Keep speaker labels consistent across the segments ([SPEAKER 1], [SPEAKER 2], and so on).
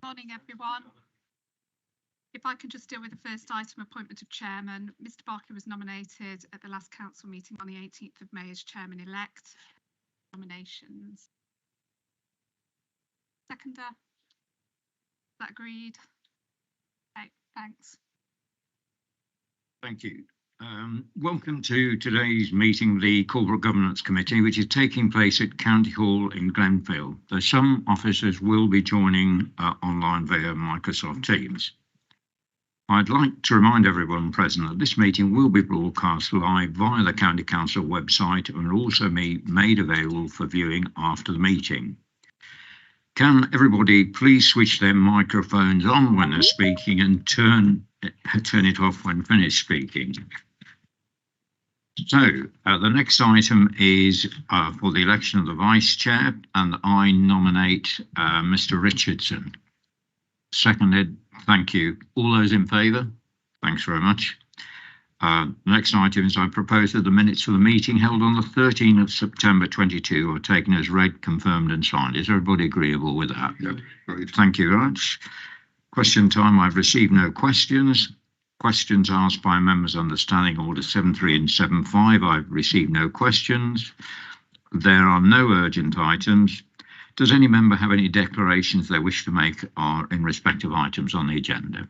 [SPEAKER 1] Morning, everyone. If I can just deal with the first item, appointment of chairman. Mr. Barker was nominated at the last council meeting on the 18th of May as chairman-elect. Nominations. Seconder. Is that agreed? Okay, thanks.
[SPEAKER 2] Thank you. Welcome to today's meeting of the Corporate Governance Committee, which is taking place at County Hall in Glenville. Though some officers will be joining online via Microsoft Teams. I'd like to remind everyone present that this meeting will be broadcast live via the County Council website and will also be made available for viewing after the meeting. Can everybody please switch their microphones on when they're speaking and turn it off when finished speaking? So the next item is for the election of the Vice Chair, and I nominate Mr. Richardson. Seconded. Thank you. All those in favour? Thanks very much. The next item is I propose that the minutes of the meeting held on the 13th of September 22 are taken as read, confirmed and signed. Is everybody agreeable with that?
[SPEAKER 3] Yeah, great.
[SPEAKER 2] Thank you very much. Question time. I've received no questions. Questions asked by members under Standing Order 7.3 and 7.5. I've received no questions. There are no urgent items. Does any member have any declarations they wish to make in respect of items on the agenda?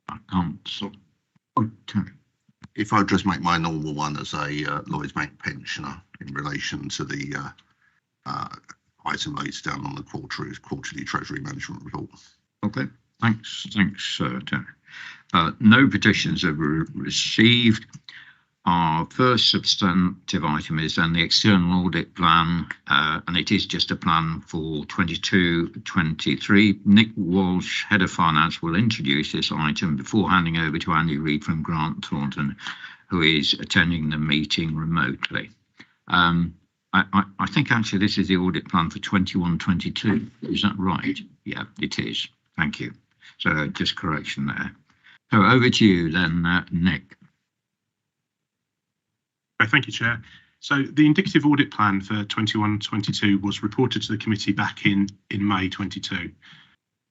[SPEAKER 2] I can't.
[SPEAKER 3] If I just make my normal one as a Lloyds Bank pensioner in relation to the item laid down on the quarterly Treasury management report.
[SPEAKER 2] Okay, thanks, Tony. No petitions have received. Our first substantive item is then the external audit plan, and it is just a plan for 22-23. Nick Walsh, Head of Finance, will introduce this item before handing over to Andy Reid from Grant Thornton, who is attending the meeting remotely. I think actually this is the audit plan for 21-22. Is that right? Yeah, it is. Thank you. So just correction there. So over to you then, Nick.
[SPEAKER 4] Thank you, Chair. So the indicative audit plan for 21-22 was reported to the committee back in May 22.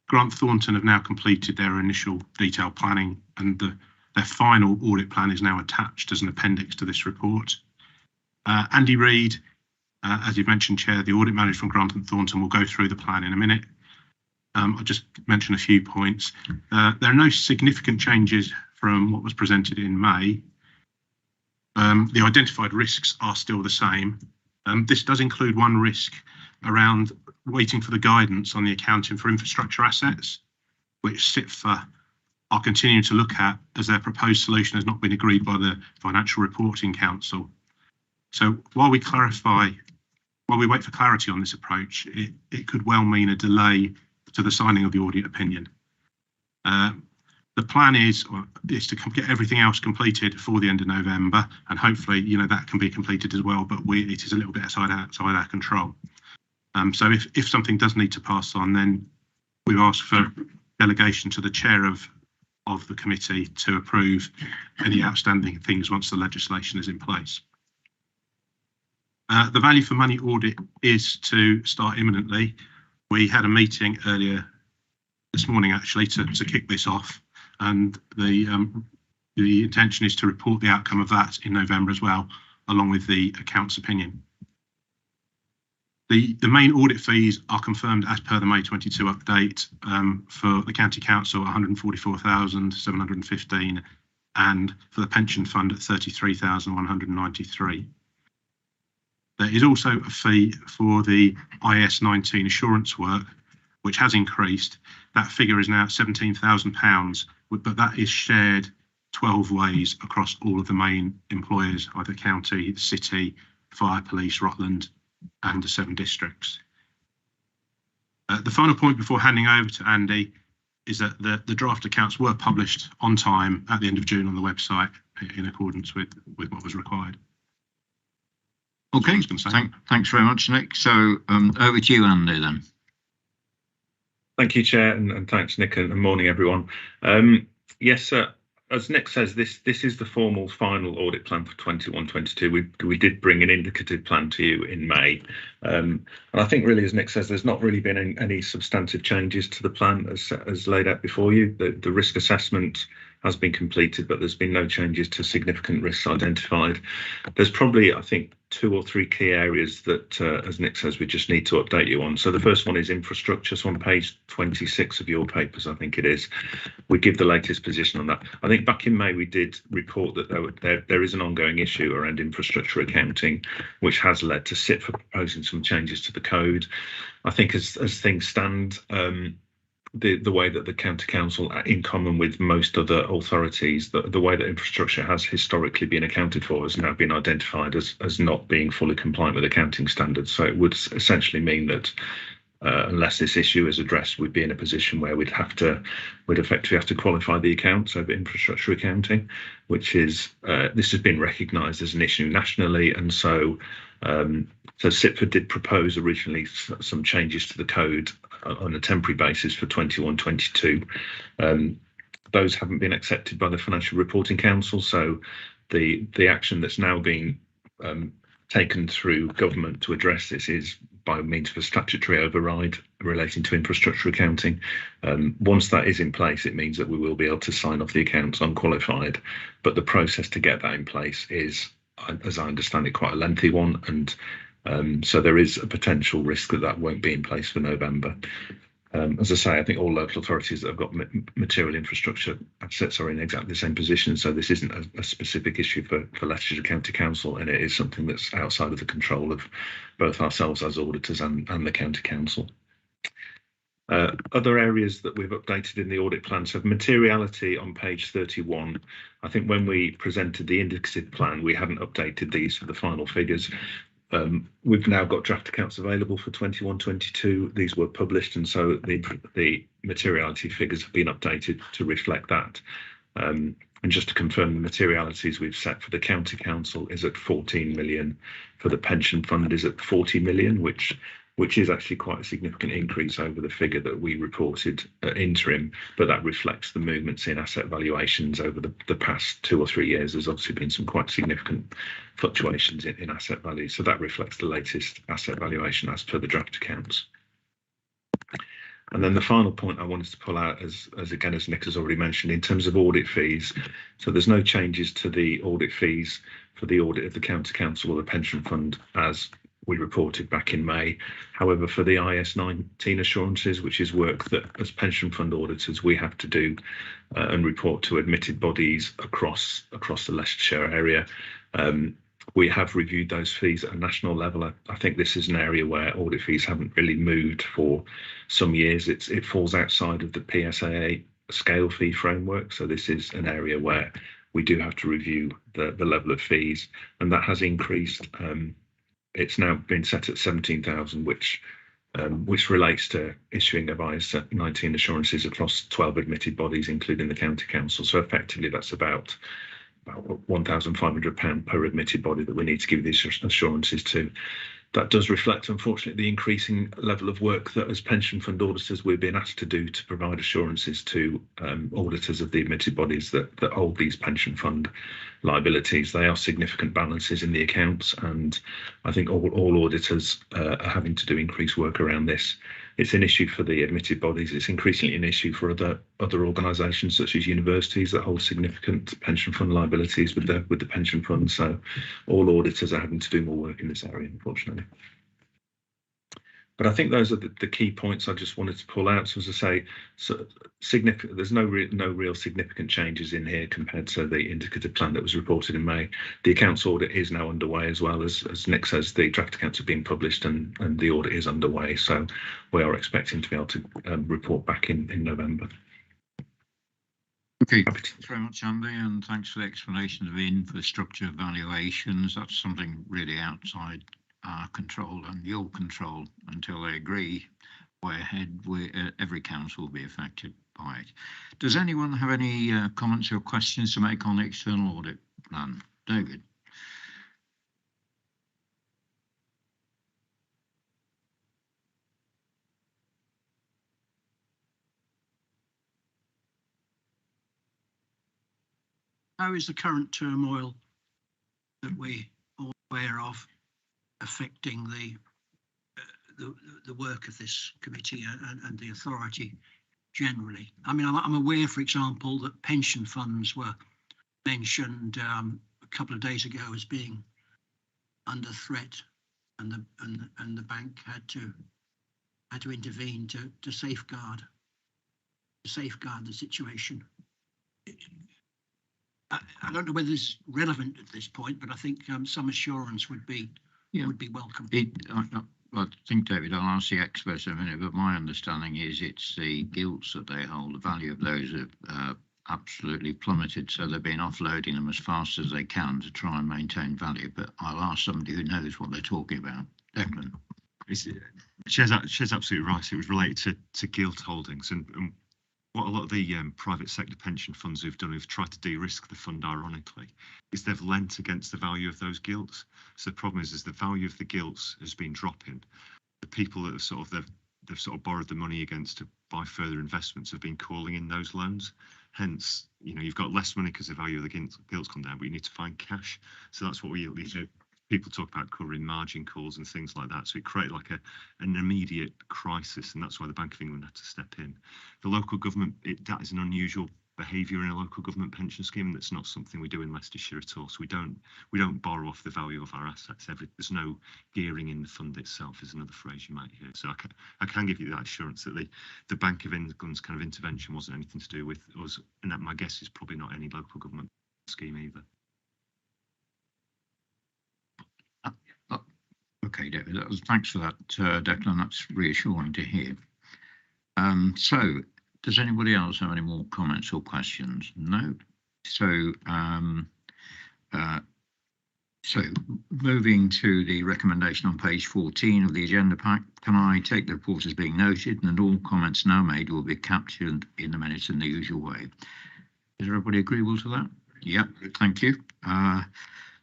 [SPEAKER 4] Grant Thornton have now completed their initial detailed planning, and their final audit plan is now attached as an appendix to this report. Andy Reid, as you've mentioned, Chair, the audit manager from Grant and Thornton, will go through the plan in a minute. I'll just mention a few points. There are no significant changes from what was presented in May. The identified risks are still the same. This does include one risk around waiting for the guidance on the accounting for infrastructure assets, which SIPFA are continuing to look at as their proposed solution has not been agreed by the Financial Reporting Council. So while we wait for clarity on this approach, it could well mean a delay to the signing of the audit opinion. The plan is to get everything else completed for the end of November, and hopefully, that can be completed as well. But it is a little bit outside our control. So if something does need to pass on, then we've asked for delegation to the chair of the committee to approve any outstanding things once the legislation is in place. The value for money audit is to start imminently. We had a meeting earlier this morning actually to kick this off. And the intention is to report the outcome of that in November as well, along with the accounts opinion. The main audit fees are confirmed as per the May 22 update for the County Council 144,715 and for the pension fund at 33,193. There is also a fee for the IS 19 assurance work, which has increased. That figure is now at £17,000, but that is shared 12 ways across all of the main employers, either county, the city, fire, police, Rutland, and the 7 districts. The final point before handing over to Andy is that the draft accounts were published on time at the end of June on the website in accordance with what was required.
[SPEAKER 2] Okay, thanks very much, Nick. So over to you, Andy, then.
[SPEAKER 5] Thank you, Chair, and thanks, Nick, and morning, everyone. Yes,
[SPEAKER 4] as Nick says, this is the formal final audit plan for 21-22. We did bring an indicative plan to you in May, and I think really, as Nick says, there's not really been any substantive changes to the plan as laid out before you. The risk assessment has been completed, but there's been no changes to significant risks identified. There's probably, I think, 2 or 3 key areas that, as Nick says, we just need to update you on. So the first one is infrastructure. So on page 26 of your papers, I think it is, we give the latest position on that. I think back in May we did report that there is an ongoing issue around infrastructure accounting, which has led to SIT for proposing some changes to the code. I think as things stand, the way that the County Council, in common with most other authorities, the way that infrastructure has historically been accounted for has now been identified as not being fully compliant with accounting standards. So it would essentially mean that unless this issue is addressed, we'd be in a position where we'd effectively have to qualify the accounts over infrastructure accounting, which is this has been recognised as an issue nationally, and so SITFA did propose originally some changes to the code on a temporary basis for 21-22. Those haven't been accepted by the Financial Reporting Council, so the action that's now being taken through government to address this is by means of a statutory override relating to infrastructure accounting. Once that is in place, it means that we will be able to sign off the accounts unqualified, but the process to get that in place is, as I understand it, quite a lengthy one, and so there is a potential risk that won't be in place for November. As I say, I think all local authorities that have got material infrastructure assets are in exactly the same position, so this isn't a specific issue for Leicestershire County Council, and it is something that's outside of the control of both ourselves as auditors and the County Council. Other areas that we've updated in the audit plan, so materiality on page 31, I think when we presented the indicative plan, we hadn't updated these for the final figures. We've now got draft accounts available for 21-22. These were published, and so the materiality figures have been updated to reflect that. And just to confirm, the materialities we've set for the County Council is at 14 million. For the pension fund is at 40 million, which is actually quite a significant increase over the figure that we reported at interim, but that reflects the movements in asset valuations over the past 2 or 3 years. There's obviously been some quite significant fluctuations in asset value, so that reflects the latest asset valuation as per the draft accounts. And then the final point I wanted to pull out, as Nick has already mentioned, in terms of audit fees, so there's no changes to the audit fees for the audit of the County Council or the pension fund as we reported back in May. However, for the IS19 assurances, which is work that as pension fund auditors we have to do and report to admitted bodies across the Leicestershire area, we have reviewed those fees at a national level. I think this is an area where audit fees haven't really moved for some years. It falls outside of the PSAA scale fee framework, so this is an area where we do have to review the level of fees, and that has increased. It's now been set at 17,000, which relates to issuing of IS19 assurances across 12 admitted bodies, including the County Council. So effectively, that's about £1,500 per admitted body that we need to give these assurances to. That does reflect, unfortunately, the increasing level of work that as pension fund auditors we've been asked to do to provide assurances to auditors of the admitted bodies that hold these pension fund liabilities. They are significant balances in the accounts, and I think all auditors are having to do increased work around this. It's an issue for the admitted bodies. It's increasingly an issue for other organisations such as universities that hold significant pension fund liabilities with the pension fund. So all auditors are having to do more work in this area, unfortunately. But I think those are the key points I just wanted to pull out. So as I say, there's no real significant changes in here compared to the indicative plan that was reported in May. The accounts audit is now underway, as well as Nick says, the draft accounts have been published and the audit is underway. So we are expecting to be able to report back in November.
[SPEAKER 2] Okay, thanks very much, Andy, and thanks for the explanation of the infrastructure valuations. That's something really outside our control and your control until they agree way ahead. Every council will be affected by it. Does anyone have any comments or questions to make on the external audit plan? David?
[SPEAKER 5] How is the current turmoil that we are aware of affecting the work of this committee and the authority generally? I mean, I'm aware, for example, that pension funds were mentioned a couple of days ago as being under threat, and the bank had to intervene to safeguard the situation. I don't know whether this is relevant at this point, but I think some assurance would be welcome.
[SPEAKER 2] I think, David, I'll ask the experts in a minute, but my understanding is it's the gilts that they hold. The value of those have absolutely plummeted, so they've been offloading them as fast as they can to try and maintain value. But I'll ask somebody who knows what they're talking about. Declan.
[SPEAKER 6] Chair's absolutely right. It was related to gilt holdings, and what a lot of the private sector pension funds who've done, who've tried to de-risk the fund, ironically, is they've lent against the value of those gilts. So the problem is the value of the gilts has been dropping. The people that have they've sort of borrowed the money against to buy further investments have been calling in those loans. Hence, you've got less money because the value of the gilts come down, but you need to find cash. So that's what we people talk about covering margin calls and things like that. So it created like an immediate crisis, and that's why the Bank of England had to step in. The local government, that is an unusual behaviour in a local government pension scheme, and that's not something we do in Leicestershire at all. So we don't borrow off the value of our assets. There's no gearing in the fund itself, is another phrase you might hear. So I can give you that assurance that the Bank of England's kind of intervention wasn't anything to do with us, and that my guess is probably not any local government scheme either.
[SPEAKER 2] Okay, David, thanks for that, Declan. That's reassuring to hear. So, does anybody else have any more comments or questions? No. So, moving to the recommendation on page 14 of the agenda pack, can I take the report as being noted, and all comments now made will be captured in the minutes in the usual way? Is everybody agreeable to that? Yeah, thank you.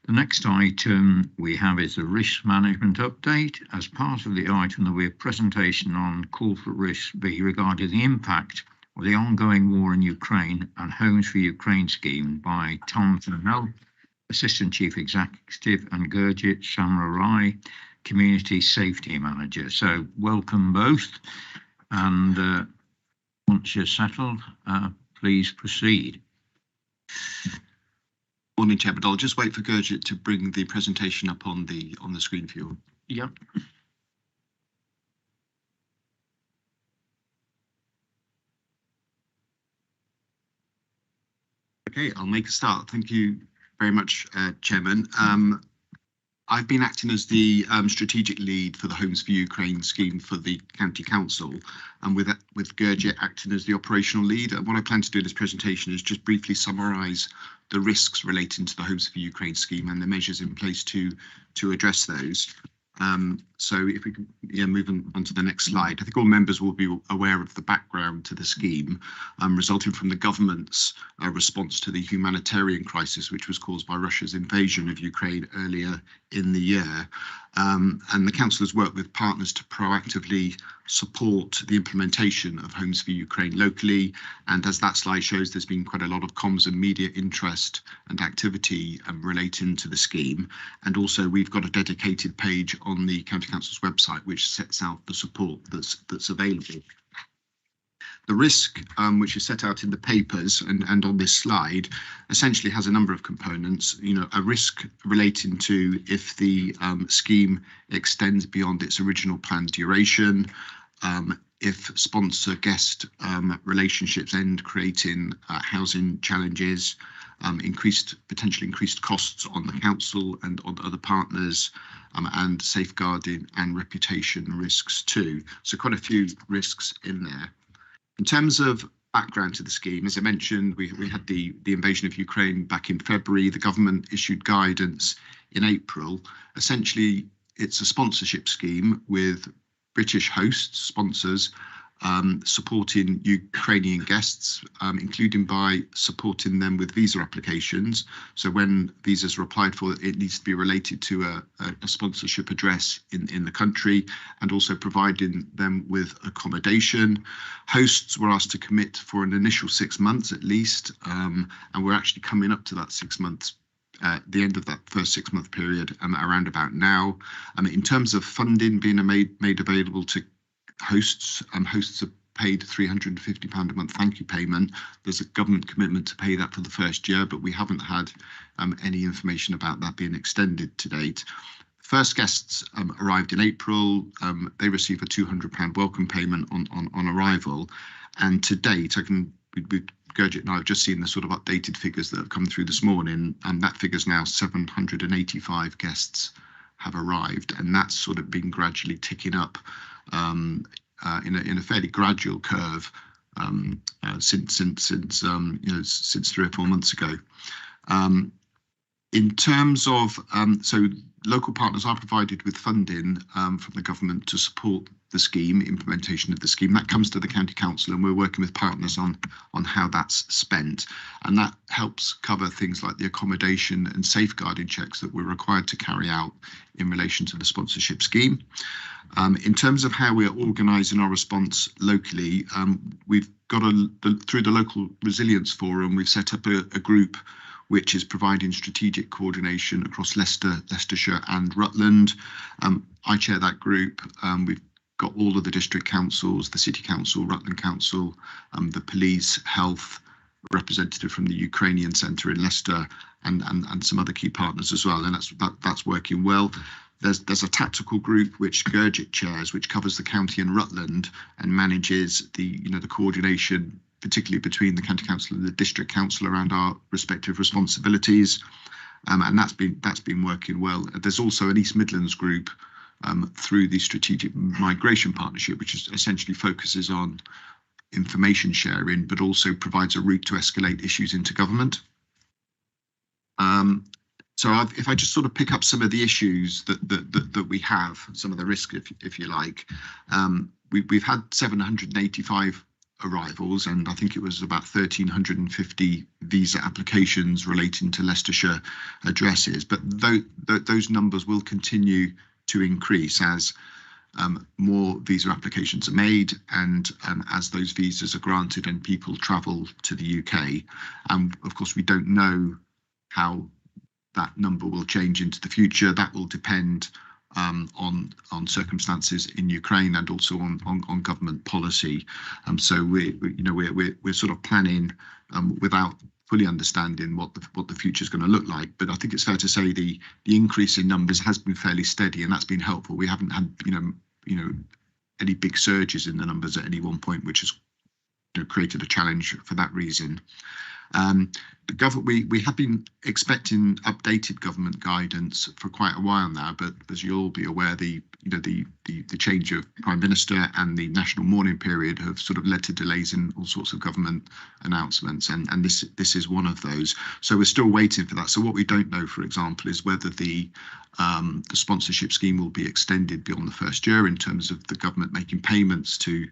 [SPEAKER 2] The next item we have is the risk management update. As part of the item, there will be a presentation on corporate risk B regarding the impact of the ongoing war in Ukraine and Homes for Ukraine scheme by Tom Fennell, Assistant Chief Executive, and Gurjit Shamra-Rai, Community Safety Manager. So welcome both, and once you're settled, please proceed.
[SPEAKER 7] Morning, Chair, but I'll just wait for Gurjit to bring the presentation up on the screen for you.
[SPEAKER 2] Yep.
[SPEAKER 7] Okay, I'll make a start. Thank you very much, Chairman. I've been acting as the strategic lead for the Homes for Ukraine scheme for the County Council, and with Gurjit acting as the operational lead. And what I plan to do in this presentation is just briefly summarise the risks relating to the Homes for Ukraine scheme and the measures in place to address those. So if we can move on to the next slide. I think all members will be aware of the background to the scheme resulting from the government's response to the humanitarian crisis, which was caused by Russia's invasion of Ukraine earlier in the year. And the Council has worked with partners to proactively support the implementation of Homes for Ukraine locally. And as that slide shows, there's been quite a lot of comms and media interest and activity relating to the scheme. And also we've got a dedicated page on the County Council's website which sets out the support that's available. The risk, which is set out in the papers and on this slide, essentially has a number of components. A risk relating to if the scheme extends beyond its original planned duration, if sponsor-guest relationships end, creating housing challenges, potentially increased costs on the council and on other partners, and safeguarding and reputation risks too. So quite a few risks in there. In terms of background to the scheme, as I mentioned, we had the invasion of Ukraine back in February. The government issued guidance in April. Essentially, it's a sponsorship scheme with British hosts, sponsors, supporting Ukrainian guests, including by supporting them with visa applications. So when visas are applied for, it needs to be related to a sponsorship address in the country, and also providing them with accommodation. Hosts were asked to commit for an initial 6 months at least, and we're actually coming up to that 6 months. The end of that first 6 month period around about now. In terms of funding being made available to hosts, hosts have paid £350 a month thank you payment. There's a government commitment to pay that for the first year, but we haven't had any information about that being extended to date. First guests arrived in April. They receive a £200 welcome payment on arrival, and to date, Gurjit and I have just seen the sort of updated figures that have come through this morning, and that figure's now 785 have arrived, and that's sort of been gradually ticking up in a fairly gradual curve since 3 or 4 months ago. In terms of so local partners are provided with funding from the government to support the scheme, implementation of the scheme. That comes to the county council, and we're working with partners on how that's spent, and that helps cover things like the accommodation and safeguarding checks that we're required to carry out in relation to the sponsorship scheme. In terms of how we're organising our response locally, we've got through the local resilience forum, we've set up a group which is providing strategic coordination across Leicester, Leicestershire and Rutland. I chair that group. We've got all of the district councils, the city council, Rutland council, the police, health, representative from the Ukrainian centre in Leicester, and some other key partners as well, and that's working well. There's a tactical group which Gurjit chairs, which covers the county and Rutland and manages the coordination, particularly between the county council and the district council around our respective responsibilities, and that's been working well. There's also an East Midlands group through the Strategic Migration Partnership, which essentially focuses on information sharing, but also provides a route to escalate issues into government. So if I just sort of pick up some of the issues that we have, some of the risk, if you like, we've had 785 arrivals, and I think it was about 1,350 visa applications relating to Leicestershire addresses, but those numbers will continue to increase as more visa applications are made, and as those visas are granted and people travel to the UK. Of course, we don't know how that number will change into the future. That will depend on circumstances in Ukraine and also on government policy. So we're sort of planning without fully understanding what the future is going to look like. But I think it's fair to say the increase in numbers has been fairly steady, and that's been helpful. We haven't had any big surges in the numbers at any one point, which has created a challenge for that reason. The government, we have been expecting updated government guidance for quite a while now, but as you'll be aware, the change of Prime Minister and the national mourning period have sort of led to delays in all sorts of government announcements, and this is one of those. So we're still waiting for that. So what we don't know, for example, is whether the sponsorship scheme will be extended beyond the first year in terms of the government making payments to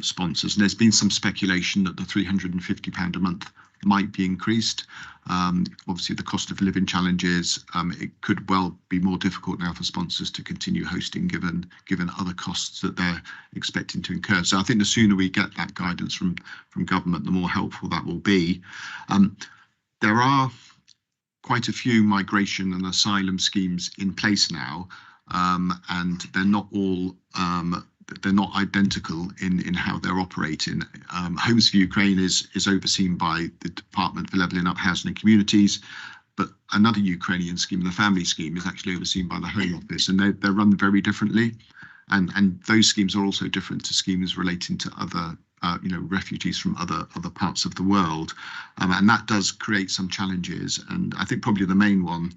[SPEAKER 7] sponsors. And there's been some speculation that the £350 a month might be increased. Obviously, the cost of living challenges, it could well be more difficult now for sponsors to continue hosting given other costs that they're expecting to incur. So I think the sooner we get that guidance from government, the more helpful that will be. There are quite a few migration and asylum schemes in place now, and they're not all they're not identical in how they're operating. Homes for Ukraine is overseen by the Department for Levelling Up Housing and Communities, but another Ukrainian scheme, the family scheme, is actually overseen by the Home Office, and they're run very differently. And those schemes are also different to schemes relating to other refugees from other parts of the world, and that does create some challenges. And I think probably the main one,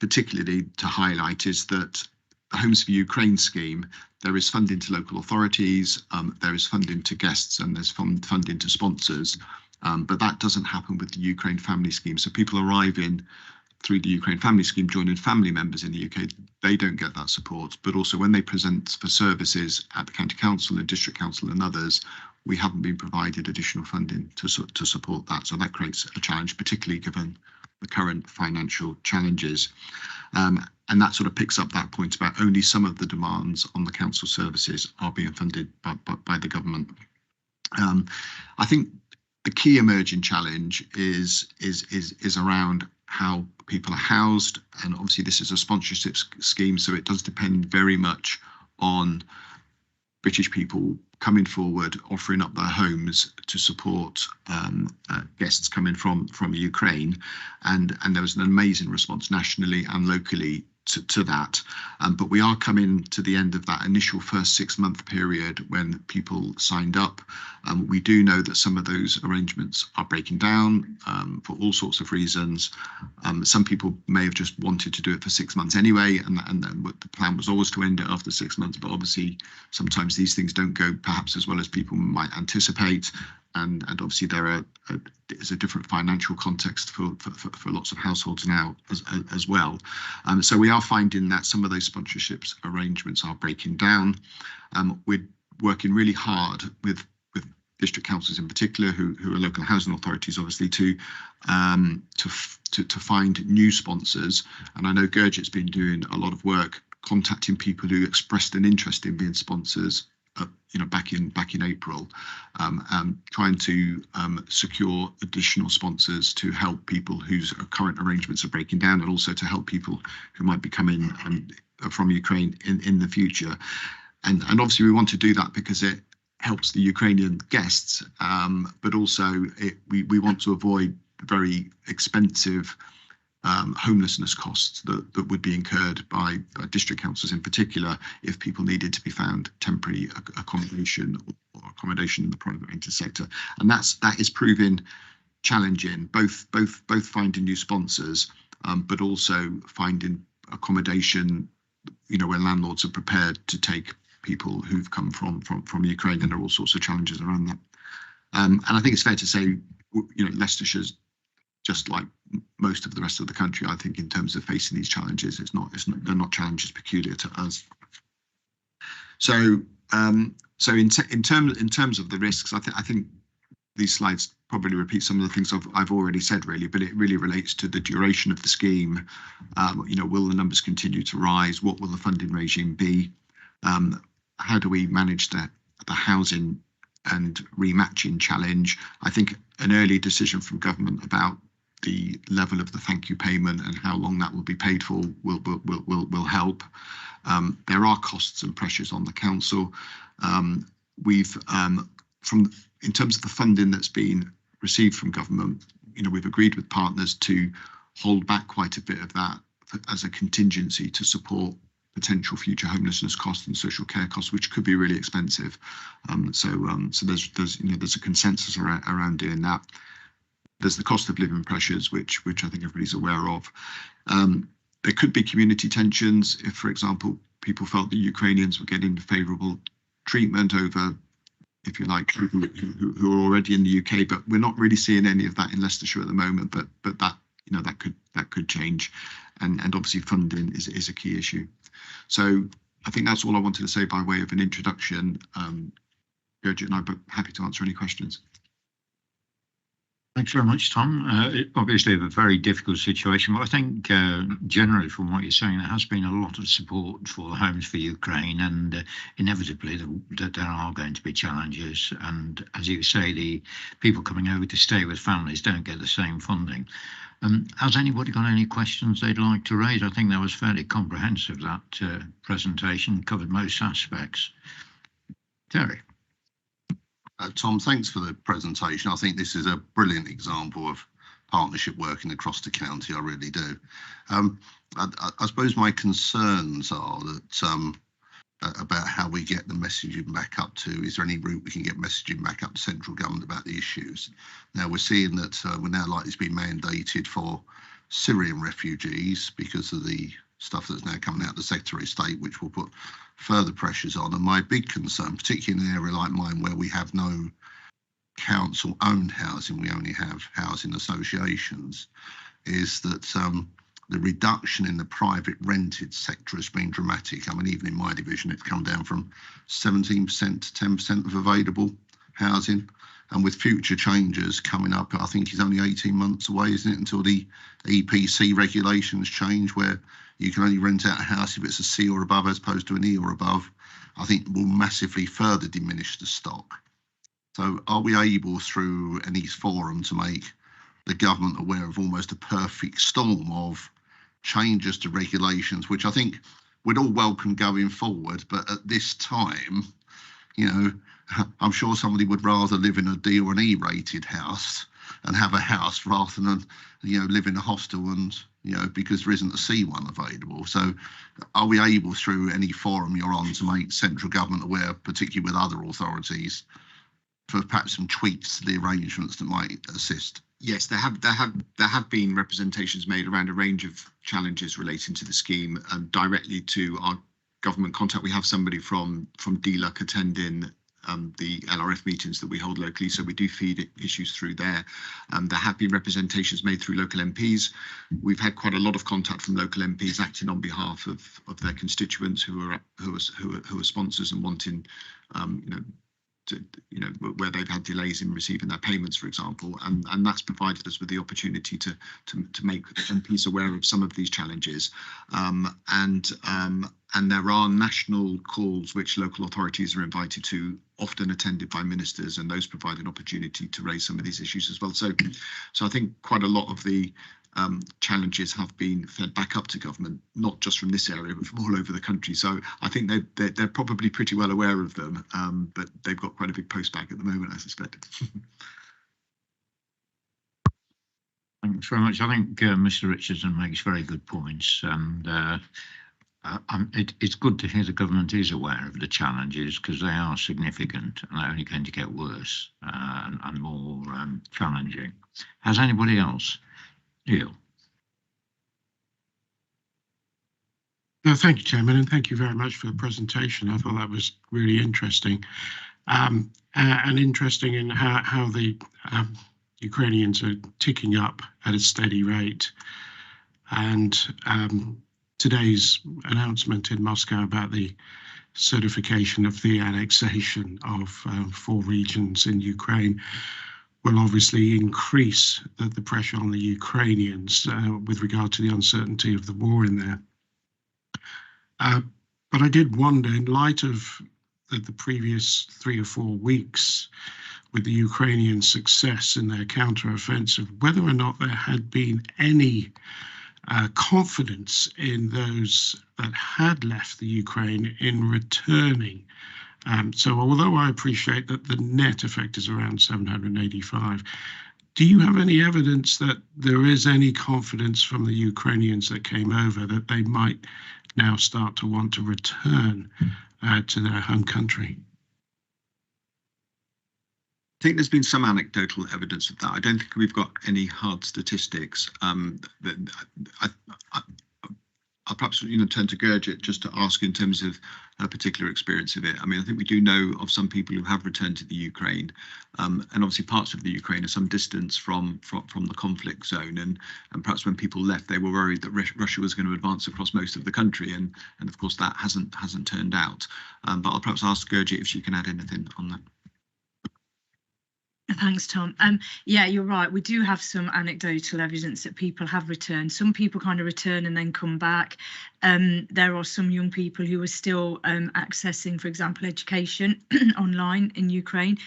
[SPEAKER 7] particularly to highlight, is that the Homes for Ukraine scheme, there is funding to local authorities, there is funding to guests, and there's funding to sponsors, but that doesn't happen with the Ukraine family scheme. So people arriving through the Ukraine Family Scheme joining family members in the UK, they don't get that support. But also when they present for services at the county council and district council and others, we haven't been provided additional funding to support that. So that creates a challenge, particularly given the current financial challenges. And that sort of picks up that point about only some of the demands on the council services are being funded by the government. I think the key emerging challenge is around how people are housed, and obviously this is a sponsorship scheme, so it does depend very much on British people coming forward, offering up their homes to support guests coming from Ukraine, and there was an amazing response nationally and locally to that. But we are coming to the end of that initial first 6-month period when people signed up. We do know that some of those arrangements are breaking down for all sorts of reasons. Some people may have just wanted to do it for 6 months anyway, and the plan was always to end it after 6 months. But obviously, sometimes these things don't go perhaps as well as people might anticipate. And obviously there is a different financial context for lots of households now as well. So we are finding that some of those sponsorships arrangements are breaking down. We're working really hard with district councils in particular, who are local housing authorities, obviously, to find new sponsors. And I know Gurjit's been doing a lot of work contacting people who expressed an interest in being sponsors back in April, trying to secure additional sponsors to help people whose current arrangements are breaking down, and also to help people who might be coming from Ukraine in the future. And obviously we want to do that because it helps the Ukrainian guests, but also we want to avoid very expensive homelessness costs that would be incurred by district councils in particular if people needed to be found temporary accommodation or accommodation in the private rented sector. And that is proving challenging, both finding new sponsors, but also finding accommodation, where landlords are prepared to take people who've come from Ukraine, and there are all sorts of challenges around that. And I think it's fair to say, Leicestershire's just like most of the rest of the country, I think, in terms of facing these challenges. They're not challenges peculiar to us. So in terms of the risks, I think these slides probably repeat some of the things I've already said, really, but it really relates to the duration of the scheme. Will the numbers continue to rise? What will the funding regime be? How do we manage the housing and rematching challenge? I think an early decision from government about the level of the thank you payment and how long that will be paid for will help. There are costs and pressures on the council. We've in terms of the funding that's been received from government, we've agreed with partners to hold back quite a bit of that as a contingency to support potential future homelessness costs and social care costs, which could be really expensive. So there's a consensus around doing that. There's the cost of living pressures, which I think everybody's aware of. There could be community tensions if, for example, people felt the Ukrainians were getting favourable treatment over, if you like, people who are already in the UK. But we're not really seeing any of that in Leicestershire at the moment. But that could change, and obviously funding is a key issue. So I think that's all I wanted to say by way of an introduction. Gurjit and I'm happy to answer any questions.
[SPEAKER 2] Thanks very much, Tom. Obviously a very difficult situation, but I think generally from what you're saying, there has been a lot of support for Homes for Ukraine, and inevitably that there are going to be challenges. And as you say, the people coming over to stay with families don't get the same funding. Has anybody got any questions they'd like to raise? I think that was fairly comprehensive, that presentation, covered most aspects. Terry.
[SPEAKER 3] Tom, thanks for the presentation. I think this is a brilliant example of partnership working across the county. I really do. I suppose my concerns are that about how we get the messaging back up to, is there any route we can get messaging back up to central government about the issues? Now we're seeing that we're now likely to be mandated for Syrian refugees because of the stuff that's now coming out of the Secretary of State, which will put further pressures on. And my big concern, particularly in an area like mine where we have no council owned housing, we only have housing associations, is that the reduction in the private rented sector has been dramatic. I mean, even in my division, it's come down from 17% to 10% of available housing. And with future changes coming up, I think it's only 18 months away, isn't it, until the EPC regulations change, where you can only rent out a house if it's a C or above as opposed to an E or above. I think will massively further diminish the stock. So are we able through any forum to make the government aware of almost a perfect storm of changes to regulations, which I think we'd all welcome going forward, but at this time, you know, I'm sure somebody would rather live in a D or an E rated house and have a house rather than, you know, live in a hostel and, you know, because there isn't a C one available. So are we able through any forum you're on to make central government aware, particularly with other authorities, for perhaps some tweaks to the arrangements that might assist?
[SPEAKER 7] Yes, there have been representations made around a range of challenges relating to the scheme, and directly to our government contact. We have somebody from DLUC attending the LRF meetings that we hold locally, so we do feed issues through there. There have been representations made through local MPs. We've had quite a lot of contact from local MPs acting on behalf of their constituents who are sponsors and wanting, where they've had delays in receiving their payments, for example, and that's provided us with the opportunity to make MPs aware of some of these challenges. And there are national calls which local authorities are invited to, often attended by ministers, and those provide an opportunity to raise some of these issues as well. So I think quite a lot of the challenges have been fed back up to government, not just from this area, but from all over the country. So I think they're probably pretty well aware of them, but they've got quite a big post bag at the moment, I suspect.
[SPEAKER 2] Thanks very much. I think Mr. Richardson makes very good points, and it's good to hear the government is aware of the challenges, because they are significant and they're only going to get worse and more challenging. Has anybody else? Neil.
[SPEAKER 5] Thank you, Chairman, and thank you very much for the presentation. I thought that was really interesting, and interesting in how the Ukrainians are ticking up at a steady rate. And today's announcement in Moscow about the certification of the annexation of 4 regions in Ukraine will obviously increase the pressure on the Ukrainians with regard to the uncertainty of the war in there. But I did wonder, in light of the previous 3 or 4 weeks with the Ukrainian success in their counter-offensive, whether or not there had been any confidence in those that had left the Ukraine in returning. So although I appreciate that the net effect is around 785, do you have any evidence that there is any confidence from the Ukrainians that came over that they might now start to want to return to their home country?
[SPEAKER 7] I think there's been some anecdotal evidence of that. I don't think we've got any hard statistics. I'll perhaps turn to Gurjit just to ask in terms of her particular experience of it. I mean, I think we do know of some people who have returned to the Ukraine, and obviously parts of the Ukraine are some distance from the conflict zone, and perhaps when people left, they were worried that Russia was going to advance across most of the country, and of course that hasn't turned out. But I'll perhaps ask Gurjit if she can add anything on that.
[SPEAKER 8] Thanks, Tom. Yeah, you're right. We do have some anecdotal evidence that people have returned. Some people kind of return and then come back. There are some young people who are still accessing, for example, education online in Ukraine.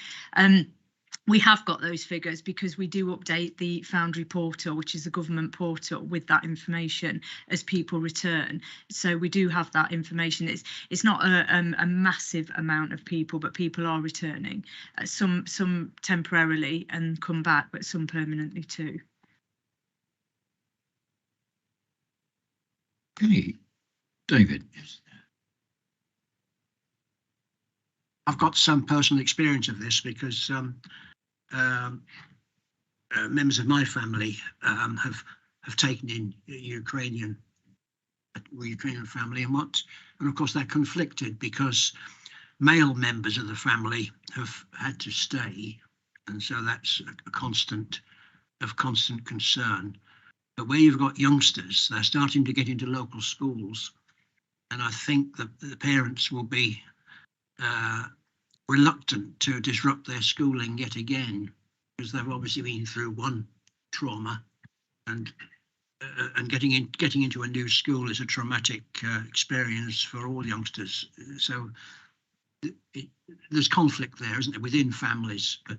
[SPEAKER 8] We have got those figures because we do update the Foundry portal, which is a government portal, with that information as people return. So we do have that information. It's not a massive amount of people, but people are returning. Some temporarily and come back, but some permanently too.
[SPEAKER 2] Okay, David.
[SPEAKER 5] I've got some personal experience of this because members of my family have taken in Ukrainian family, and of course they're conflicted because male members of the family have had to stay, and so that's a constant concern. But where you've got youngsters, they're starting to get into local schools, and I think that the parents will be reluctant to disrupt their schooling yet again, because they've obviously been through one trauma, and getting into a new school is a traumatic experience for all youngsters. So there's conflict there, isn't there, within families? But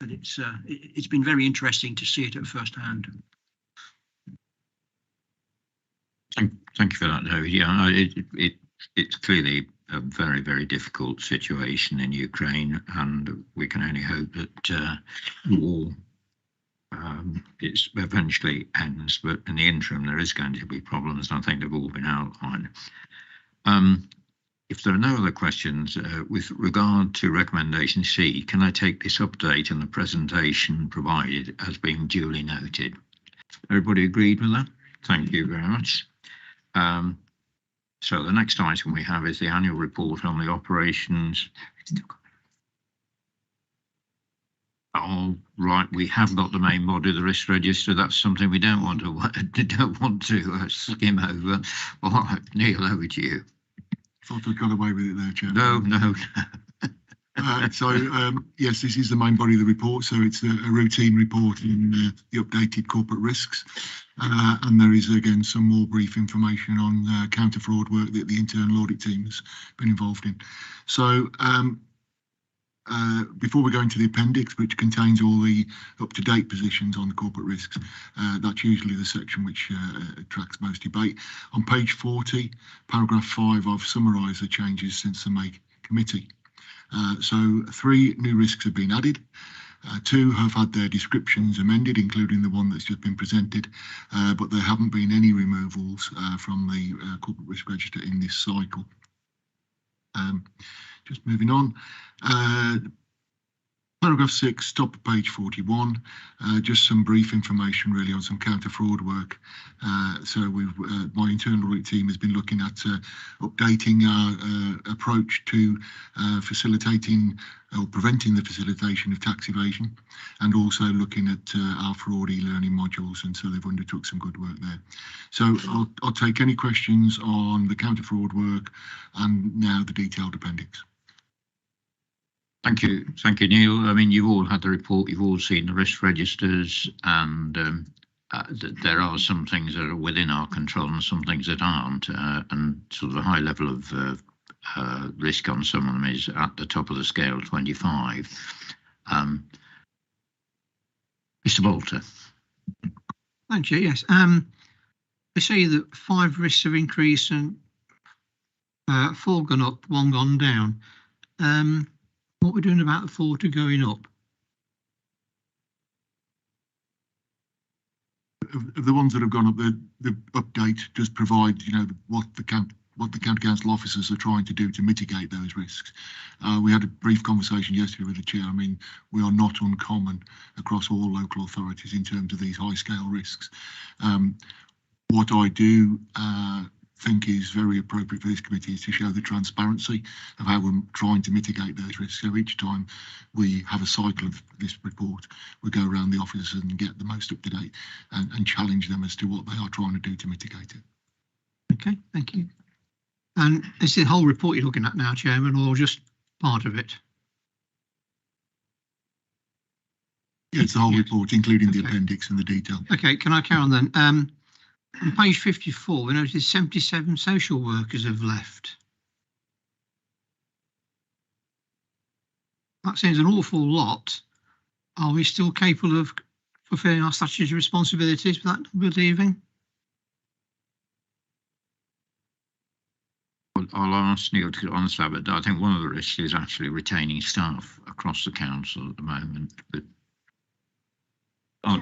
[SPEAKER 5] it's been very interesting to see it at first hand.
[SPEAKER 2] Thank you for that, David. Yeah, it's clearly a very, very difficult situation in Ukraine, and we can only hope that war it eventually ends. But in the interim, there is going to be problems, and I think they've all been outlined. If there are no other questions, with regard to recommendation C, can I take this update and the presentation provided as being duly noted? Everybody agreed with that? Thank you very much. So the next item we have is the annual report on the operations. Oh, right, we have got the main body of the risk register. That's something we don't want to skim over. All right, Neil, over to you.
[SPEAKER 9] Thought I got away with it there, Chair.
[SPEAKER 2] No.
[SPEAKER 9] Yes, this is the main body of the report. So it's a routine report in the updated corporate risks. And there is, again, some more brief information on counter fraud work that the internal audit team has been involved in. So before we go into the appendix, which contains all the up-to-date positions on the corporate risks, that's usually the section which attracts most debate. On page 40, paragraph 5, I've summarised the changes since the May committee. So 3 new risks have been added. 2 have had their descriptions amended, including the one that's just been presented, but there haven't been any removals from the corporate risk register in this cycle. Just moving on. Paragraph 6, top of page 41, just some brief information really on some counter fraud work. So my internal audit team has been looking at updating our approach to facilitating or preventing the facilitation of tax evasion, and also looking at our fraud e-learning modules, and so they've undertook some good work there. So I'll take any questions on the counter fraud work and now the detailed appendix.
[SPEAKER 2] Thank you, Neil. I mean, you've all had the report, you've all seen the risk registers, and there are some things that are within our control and some things that aren't, and sort of the high level of risk on some of them is at the top of the scale, 25. Mr. Bolter.
[SPEAKER 5] Thank you. Yes. They say that 5 risks have increased and 4 gone up, 1 gone down. What we're doing about the 4 going up?
[SPEAKER 9] Of the ones that have gone up, the update does provide, what the county council officers are trying to do to mitigate those risks. We had a brief conversation yesterday with the chair. I mean, we are not uncommon across all local authorities in terms of these high scale risks. What I do think is very appropriate for this committee is to show the transparency of how we're trying to mitigate those risks. So each time we have a cycle of this report, we go around the offices and get the most up to date and challenge them as to what they are trying to do to mitigate it.
[SPEAKER 5] Okay, thank you. And is the whole report you're looking at now, Chairman, or just part of it?
[SPEAKER 9] Yeah, it's the whole report, including the appendix and the detail.
[SPEAKER 5] Okay, can I carry on then? On page 54, we noticed 77 social workers have left. That seems an awful lot. Are we still capable of fulfilling our statutory responsibilities for that number leaving?
[SPEAKER 2] Well, I'll ask Neil to answer that, but I think one of the risks is actually retaining staff across the council at the moment. But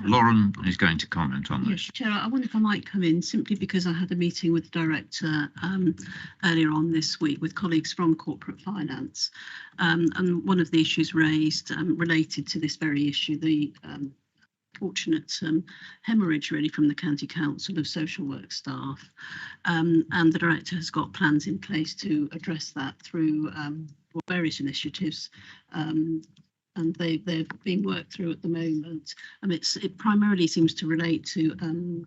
[SPEAKER 2] Lauren is going to comment on this.
[SPEAKER 10] Chair, I wonder if I might come in simply because I had a meeting with the director earlier on this week with colleagues from corporate finance, and one of the issues raised related to this very issue, the fortunate hemorrhage really from the county council of social work staff, and the director has got plans in place to address that through various initiatives. and they're being worked through at the moment. It primarily seems to relate to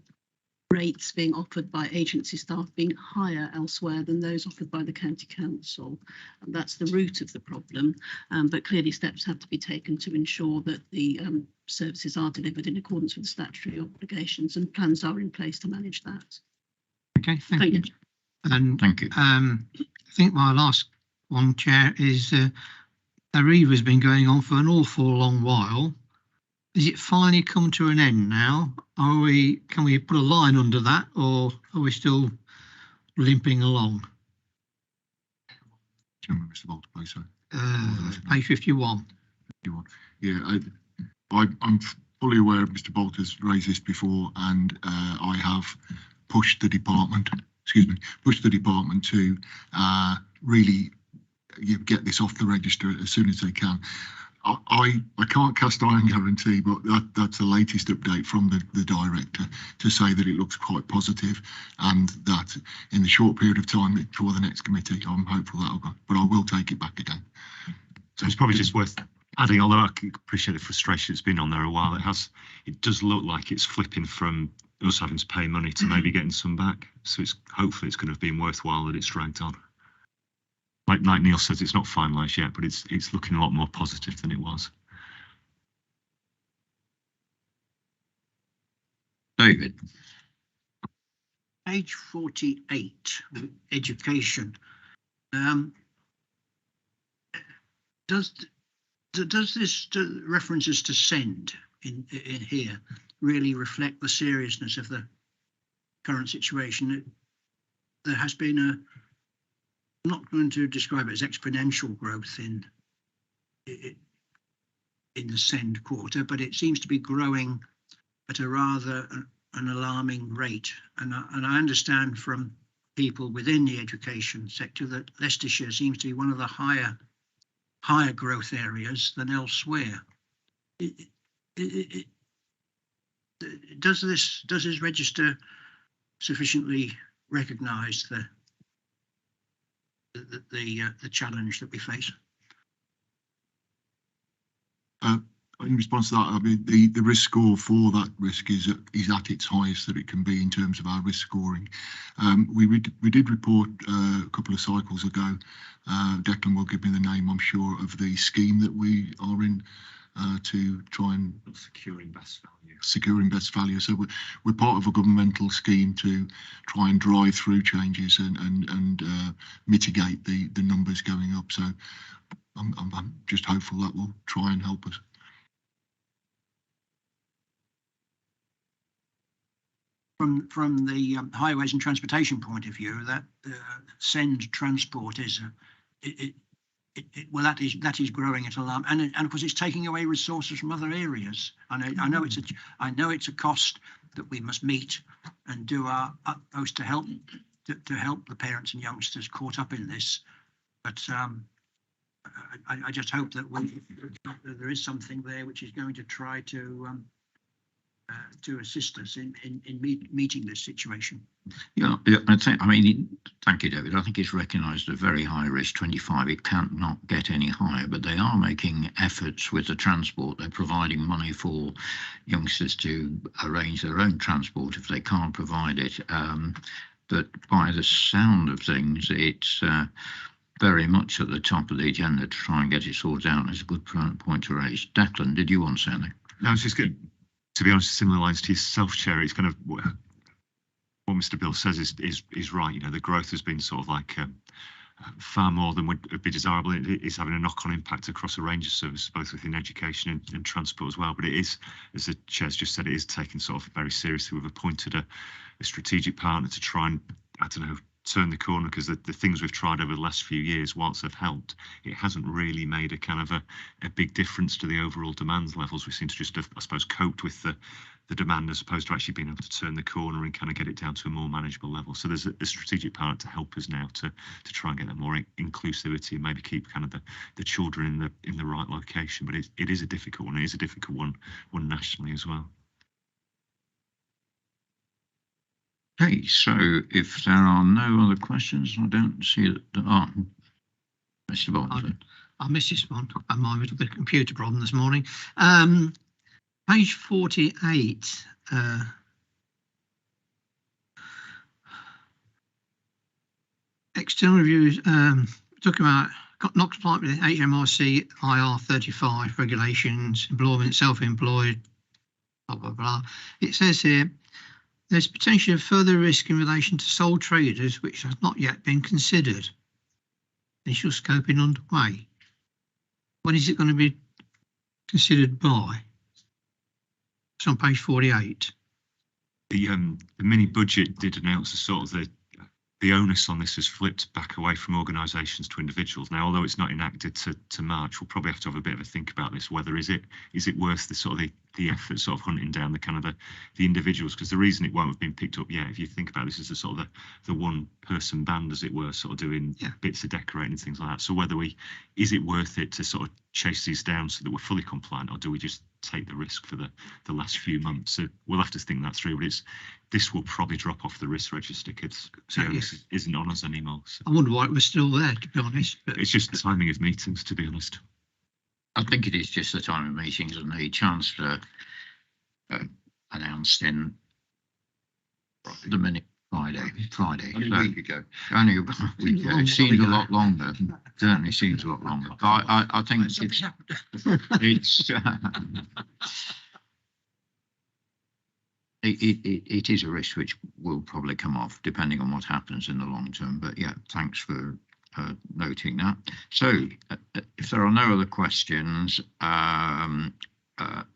[SPEAKER 10] rates being offered by agency staff being higher elsewhere than those offered by the county council. And that's the root of the problem. But clearly steps have to be taken to ensure that the services are delivered in accordance with the statutory obligations, and plans are in place to manage that.
[SPEAKER 5] Okay, thank you. And
[SPEAKER 2] Thank you.
[SPEAKER 5] I think my last one, Chair, is Arriva's been going on for an awful long while. Is it finally come to an end now? Can we put a line under that, or are we still limping along?
[SPEAKER 9] Chairman, Mr. Bolter, please, sir.
[SPEAKER 5] Page 51.
[SPEAKER 9] Yeah, I'm fully aware of Mr. Bolter's raised this before, and I have pushed the department, to really get this off the register as soon as they can. I can't cast iron guarantee, but that's the latest update from the director to say that it looks quite positive, and that in the short period of time before the next committee, I'm hopeful that'll go, but I will take it back again.
[SPEAKER 6] So it's probably just worth adding, although I can appreciate the frustration, it's been on there a while. It does look like it's flipping from us having to pay money to maybe getting some back. So hopefully it's going to have been worthwhile that it's dragged on. Like Neil says, it's not finalised yet, but it's looking a lot more positive than it was.
[SPEAKER 2] David.
[SPEAKER 5] Page 48, education. Does this references to SEND in here really reflect the seriousness of the current situation? There has been I'm not going to describe it as exponential growth in the SEND quarter, but it seems to be growing at a rather an alarming rate. And I understand from people within the education sector that Leicestershire seems to be one of the higher growth areas than elsewhere. Does this register sufficiently recognise the challenge that we face?
[SPEAKER 9] In response to that, I mean, the risk score for that risk is at its highest that it can be in terms of our risk scoring. We did report a couple of cycles ago. Declan will give me the name, I'm sure, of the scheme that we are in to try and
[SPEAKER 6] Securing best value.
[SPEAKER 9] Securing best value. So we're part of a governmental scheme to try and drive through changes and mitigate the numbers going up. So I'm just hopeful that will try and help us.
[SPEAKER 5] From the highways and transportation point of view, that SEND transport is that is growing at alarm, and of course it's taking away resources from other areas. I know it's a cost that we must meet and do our utmost to help the parents and youngsters caught up in this. But I just hope that there is something there which is going to try to assist us in meeting this situation.
[SPEAKER 2] Yeah, I mean, thank you, David. I think it's recognised a very high risk, 25. It can't not get any higher, but they are making efforts with the transport. They're providing money for youngsters to arrange their own transport if they can't provide it. But by the sound of things, it's very much at the top of the agenda to try and get it sorted out. It's a good point to raise. Declan, did you want to say anything?
[SPEAKER 6] No, it's just good. To be honest, similar lines to yourself, Chair. It's kind of what Mr. Bill says is right. You know, the growth has been sort of like far more than would be desirable. It is having a knock-on impact across a range of services, both within education and transport as well. But it is, as the Chair's just said, it is taken sort of very seriously. We've appointed a strategic partner to try and, I don't know, turn the corner, because the things we've tried over the last few years, whilst they've helped, it hasn't really made a kind of a big difference to the overall demand levels. We seem to just have, I suppose, coped with the demand as opposed to actually being able to turn the corner and kind of get it down to a more manageable level. So there's a strategic partner to help us now to try and get that more inclusivity and maybe keep kind of the children in the right location. But it is a difficult one. It is a difficult one nationally as well.
[SPEAKER 2] Okay, so if there are no other questions, I don't see that. Mr. Bolton.
[SPEAKER 5] I missed this one. I'm on with a computer problem this morning. Page 48. External reviews. Talking about not compliant with HMRC IR 35 regulations, employment, self-employed, blah blah blah. It says here there's potential of further risk in relation to sole traders, which has not yet been considered. Initial scoping underway. When is it going to be considered by? It's on page 48.
[SPEAKER 6] The mini budget did announce the sort of the onus on this has flipped back away from organisations to individuals. Now, although it's not enacted to March, we'll probably have to have a bit of a think about this. Whether is it worth the sort of the effort sort of hunting down the kind of the individuals, because the reason it won't have been picked up yet, if you think about this, is the sort of the one person band, as it were, sort of doing bits of decorating and things like that. So whether is it worth it to sort of chase these down so that we're fully compliant, or do we just take the risk for the last few months? So we'll have to think that through, but this will probably drop off the risk register, kids. So this isn't on us anymore. So.
[SPEAKER 5] I wonder why it was still there, to be honest. But
[SPEAKER 6] it's just the timing of meetings, to be honest.
[SPEAKER 2] I think it is just the time of meetings, and the Chancellor announced in the minute Friday.
[SPEAKER 3] Only a week ago.
[SPEAKER 2] Only a week ago. It seems a lot longer. Certainly seems a lot longer. But I think it's it is a risk which will probably come off depending on what happens in the long term. But yeah, thanks for noting that. So if there are no other questions,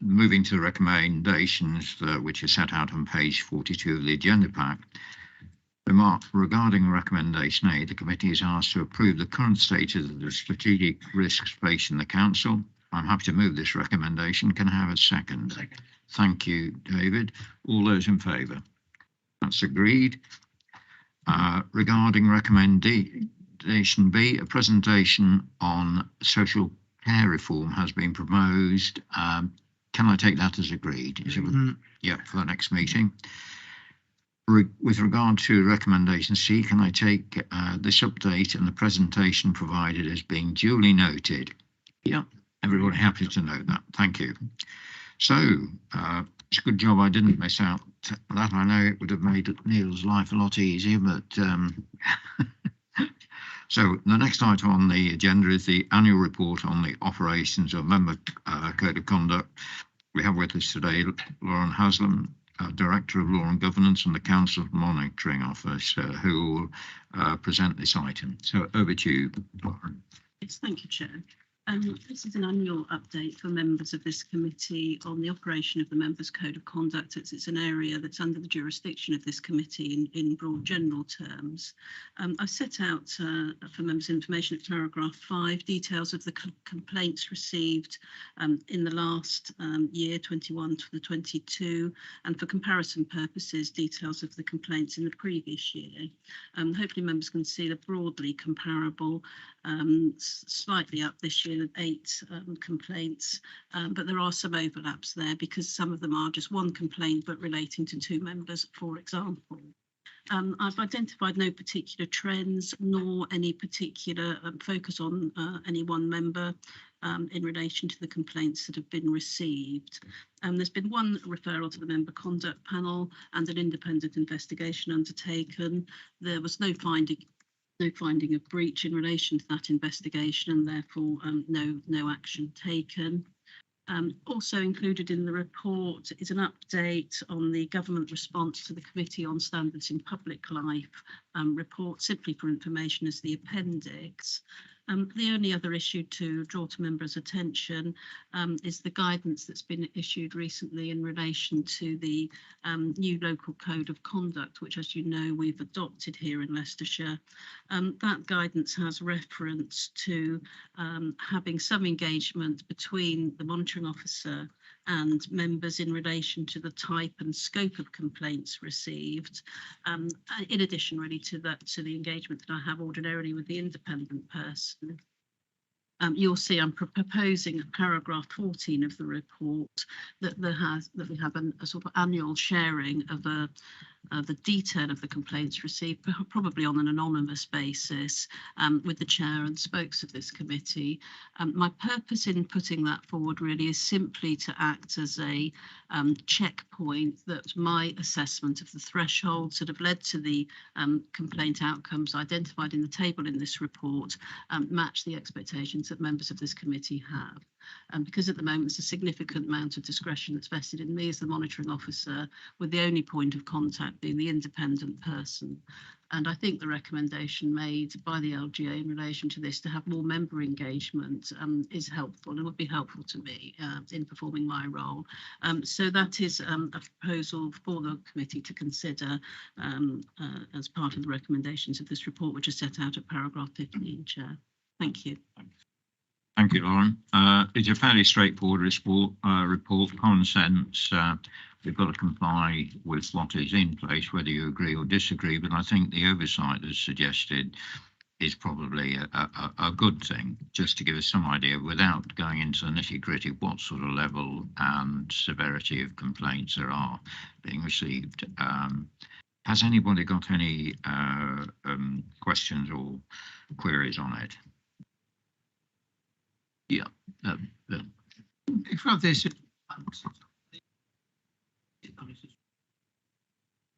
[SPEAKER 2] moving to the recommendations which are set out on page 42 of the agenda pack. Regarding recommendation A, the committee is asked to approve the current status of the strategic risks facing the council. I'm happy to move this recommendation. Can I have a second? Second. Thank you, David. All those in favour? That's agreed. Regarding recommendation B, a presentation on social care reform has been proposed. Can I take that as agreed? Is it, yeah, for the next meeting. With regard to recommendation C, can I take this update and the presentation provided as being duly noted? Yeah, everybody happy to know that. Thank you. So it's a good job I didn't miss out that. I know it would have made Neil's life a lot easier, but so the next item on the agenda is the annual report on the operations of Member Code of Conduct. We have with us today Lauren Haslam, Director of Law and Governance and the Council Monitoring Office, who will present this item. So over to you, Lauren.
[SPEAKER 10] Yes, thank you, Chair. This is an annual update for members of this committee on the operation of the Members' Code of Conduct. It's an area that's under the jurisdiction of this committee in broad general terms. I've set out for members' information at paragraph 5 details of the complaints received in the last year, 21 to the 22, and for comparison purposes, details of the complaints in the previous year. Hopefully members can see they're broadly comparable, slightly up this year, 8 complaints, but there are some overlaps there because some of them are just one complaint but relating to 2 members, for example. I've identified no particular trends nor any particular focus on any one member in relation to the complaints that have been received. There's been one referral to the member conduct panel and an independent investigation undertaken. There was no finding of breach in relation to that investigation, and therefore no action taken. Also included in the report is an update on the government response to the Committee on Standards in Public Life report, simply for information as the appendix. The only other issue to draw to members' attention is the guidance that's been issued recently in relation to the new local code of conduct, which, as you know, we've adopted here in Leicestershire. That guidance has reference to having some engagement between the monitoring officer and members in relation to the type and scope of complaints received, in addition really to the engagement that I have ordinarily with the independent person. You'll see I'm proposing at paragraph 14 of the report that we have a sort of annual sharing of the detail of the complaints received, probably on an anonymous basis, with the chair and spokes of this committee. My purpose in putting that forward really is simply to act as a checkpoint that my assessment of the thresholds that have led to the complaint outcomes identified in the table in this report match the expectations that members of this committee have. Because at the moment there's a significant amount of discretion that's vested in me as the monitoring officer, with the only point of contact being the independent person. And I think the recommendation made by the LGA in relation to this to have more member engagement is helpful and would be helpful to me in performing my role. So that is a proposal for the committee to consider as part of the recommendations of this report, which are set out at paragraph 15, Chair. Thank you.
[SPEAKER 2] Thank you, Lauren. It's a fairly straightforward report, common sense. We've got to comply with what is in place, whether you agree or disagree. But I think the oversight that's suggested is probably a good thing, just to give us some idea, without going into the nitty-gritty, what sort of level and severity of complaints there are being received. Has anybody got any questions or queries on it? Yeah.
[SPEAKER 5] If there's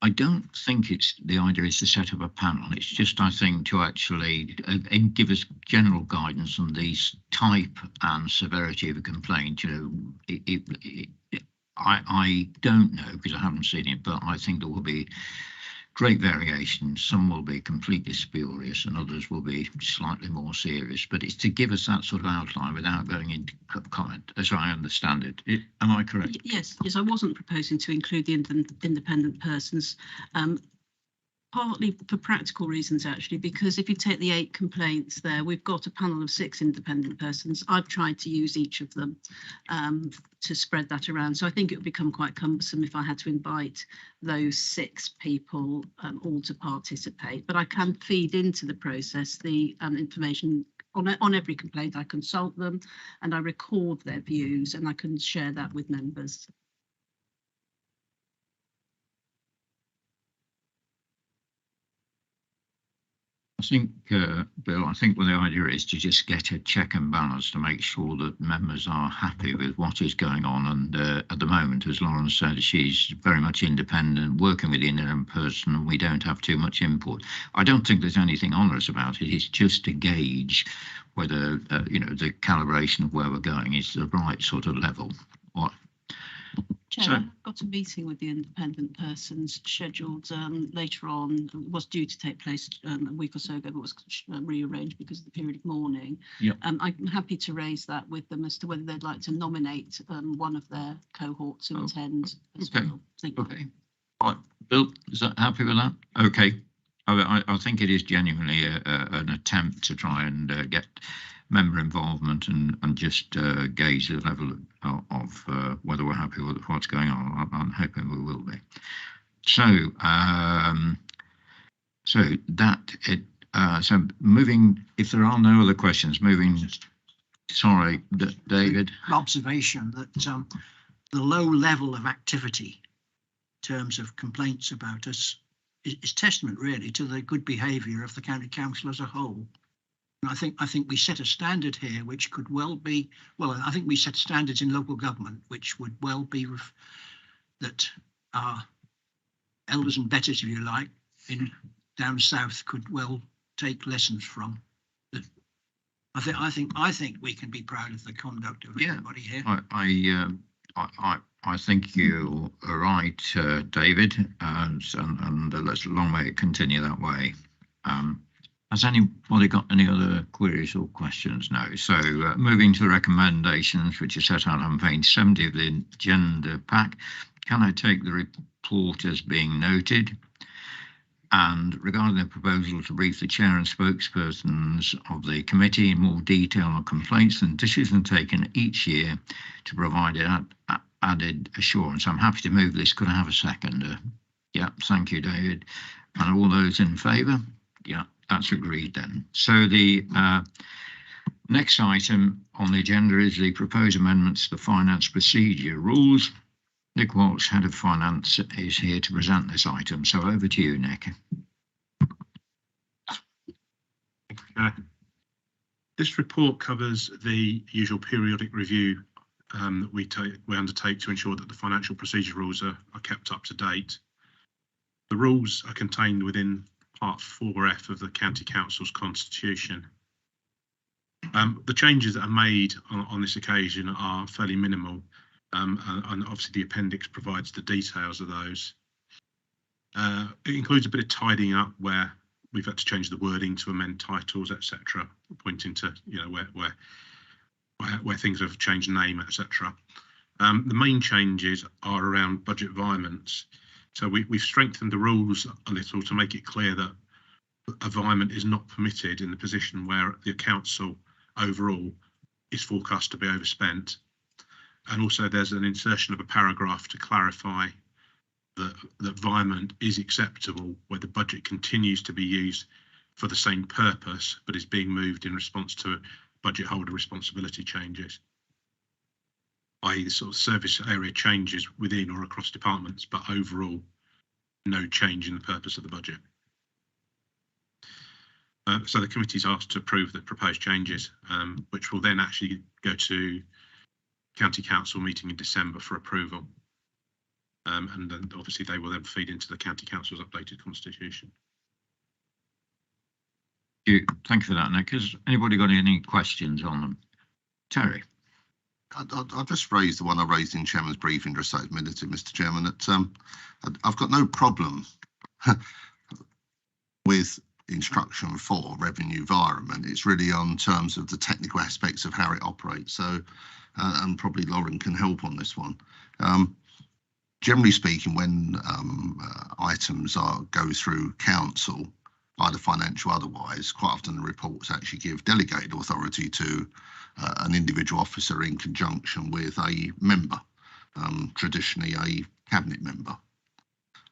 [SPEAKER 2] I don't think it's the idea is to set up a panel. It's just, I think, to actually give us general guidance on these type and severity of a complaint. You know, I don't know because I haven't seen it, but I think there will be great variation. Some will be completely spurious and others will be slightly more serious, but it's to give us that sort of outline without going into comment, as I understand it. Am I correct?
[SPEAKER 10] Yes, I wasn't proposing to include the independent persons, partly for practical reasons, actually, because if you take the 8 complaints there, we've got a panel of 6 independent persons. I've tried to use each of them to spread that around. So I think it would become quite cumbersome if I had to invite those 6 people all to participate. But I can feed into the process the information on every complaint. I consult them and I record their views and I can share that with members.
[SPEAKER 2] I think, Bill, I think the idea is to just get a check and balance to make sure that members are happy with what is going on. And at the moment, as Lauren said, she's very much independent, working with the independent person, and we don't have too much input. I don't think there's anything onerous about it. It's just to gauge whether, you know, the calibration of where we're going is the right sort of level.
[SPEAKER 10] Chair, I've got a meeting with the independent persons scheduled later on. It was due to take place a week or so ago, but was rearranged because of the period of mourning.
[SPEAKER 2] Yep.
[SPEAKER 10] I'm happy to raise that with them as to whether they'd like to nominate one of their cohort to attend as well. Thank you.
[SPEAKER 2] Okay. Right. Bill, is that happy with that? Okay. I think it is genuinely an attempt to try and get member involvement and just gauge the level of whether we're happy with what's going on. I'm hoping we will be. So, so moving. If there are no other questions, moving. Sorry, David.
[SPEAKER 5] Observation that the low level of activity in terms of complaints about us is testament really to the good behaviour of the county council as a whole. And I think we set a standard here which could well be, well, I think we set standards in local government which would well be that our elders and betters, if you like, in down south could well take lessons from. I think we can be proud of the conduct of everybody here.
[SPEAKER 2] I think you are right, David, and let's a long way continue that way. Has anybody got any other queries or questions? No. So moving to the recommendations, which are set out on page 70 of the agenda pack, can I take the report as being noted? And regarding the proposal to brief the chair and spokespersons of the committee in more detail on complaints and decisions taken each year to provide added assurance. I'm happy to move this. Could I have a seconder? Yeah, thank you, David. And all those in favour? Yeah, that's agreed then. So the next item on the agenda is the proposed amendments to the finance procedure rules. Nick Walsh, Head of Finance, is here to present this item. So over to you, Nick.
[SPEAKER 4] This report covers the usual periodic review that we undertake to ensure that the financial procedure rules are kept up to date. The rules are contained within Part 4F of the County Council's Constitution. The changes that are made on this occasion are fairly minimal, and obviously the appendix provides the details of those. It includes a bit of tidying up where we've had to change the wording to amend titles, etc., pointing to where things have changed name, etc. The main changes are around budget environments. So we've strengthened the rules a little to make it clear that a environment is not permitted in the position where the council overall is forecast to be overspent. And also there's an insertion of a paragraph to clarify that the environment is acceptable where the budget continues to be used for the same purpose, but is being moved in response to budget holder responsibility changes, i.e. the sort of service area changes within or across departments, but overall no change in the purpose of the budget. So the committee is asked to approve the proposed changes, which will then actually go to County Council meeting in December for approval. And then obviously they will then feed into the County Council's updated constitution.
[SPEAKER 2] Thank you for that, Nick. Has anybody got any questions on them? Terry?
[SPEAKER 3] I'll just raise the one I raised in Chairman's briefing just a minute, Mr. Chairman. That I've got no problem with instruction for revenue environment. It's really on terms of the technical aspects of how it operates. So, and probably Lauren can help on this one. Generally speaking, when items go through council, either financial or otherwise, quite often the reports actually give delegated authority to an individual officer in conjunction with a member, traditionally a cabinet member.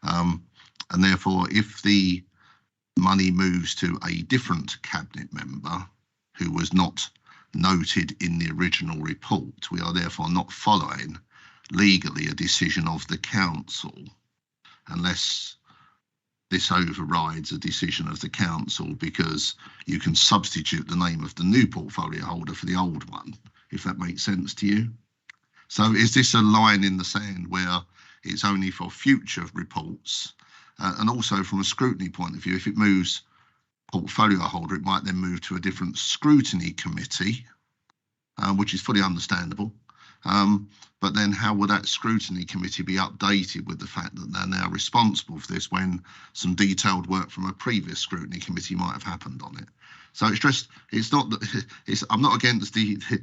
[SPEAKER 3] And therefore, if the money moves to a different cabinet member who was not noted in the original report, we are therefore not following legally a decision of the council unless this overrides a decision of the council, because you can substitute the name of the new portfolio holder for the old one, if that makes sense to you. So is this a line in the sand where it's only for future reports? And also from a scrutiny point of view, if it moves portfolio holder, it might then move to a different scrutiny committee, which is fully understandable. But then how would that scrutiny committee be updated with the fact that they're now responsible for this when some detailed work from a previous scrutiny committee might have happened on it? So it's not that I'm not against it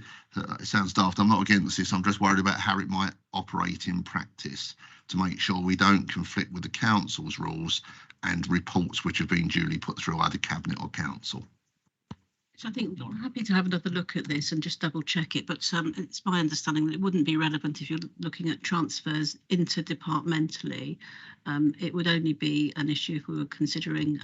[SPEAKER 3] sounds daft. I'm not against this. I'm just worried about how it might operate in practice to make sure we don't conflict with the council's rules and reports which have been duly put through either cabinet or council.
[SPEAKER 10] So I think I'm happy to have another look at this and just double check it, but it's my understanding that it wouldn't be relevant if you're looking at transfers interdepartmentally. It would only be an issue if we were considering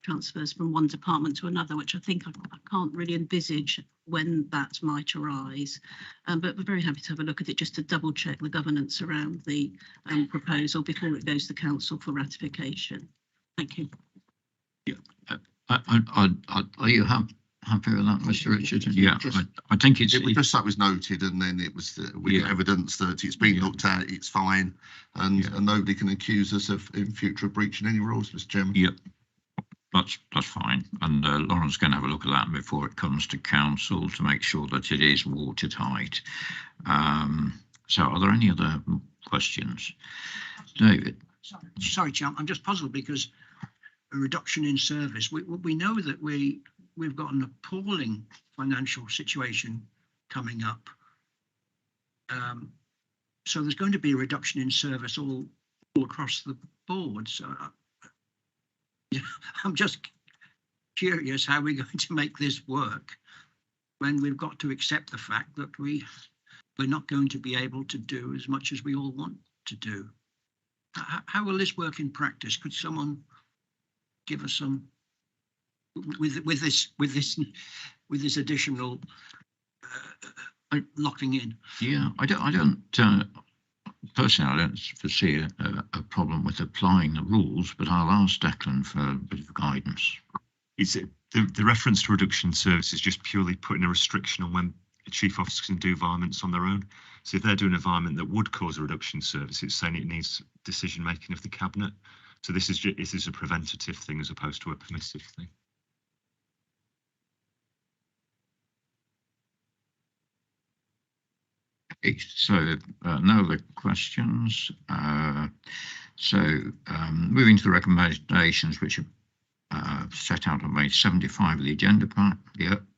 [SPEAKER 10] transfers from one department to another, which I think I can't really envisage when that might arise. But we're very happy to have a look at it just to double check the governance around the proposal before it goes to council for ratification. Thank you.
[SPEAKER 2] Yeah, are you happy with that, Mr. Richardson? Yeah, I think it's...
[SPEAKER 3] It was just that was noted, and then it was with evidence that it's been looked at, it's fine, and nobody can accuse us of in future breaching any rules, Mr. Chairman.
[SPEAKER 2] Yep, that's fine. And Lauren's going to have a look at that before it comes to council to make sure that it is watertight. So are there any other questions? David?
[SPEAKER 5] Sorry, Chair, I'm just puzzled because a reduction in service, we know that we've got an appalling financial situation coming up. So there's going to be a reduction in service all across the board. So I'm just curious how we're going to make this work when we've got to accept the fact that we're not going to be able to do as much as we all want to do. How will this work in practice? Could someone give us some with this additional locking in?
[SPEAKER 2] Yeah, I don't personally, I don't foresee a problem with applying the rules, but I'll ask Declan for a bit of guidance.
[SPEAKER 6] Is it the reference to reduction service is just purely putting a restriction on when a chief officer can do environments on their own? So if they're doing an environment that would cause a reduction service, it's saying it needs decision making of the cabinet. So this is a preventative thing as opposed to a permissive thing.
[SPEAKER 2] Okay, so no other questions. Moving to the recommendations which are set out on page 75 of the agenda pack.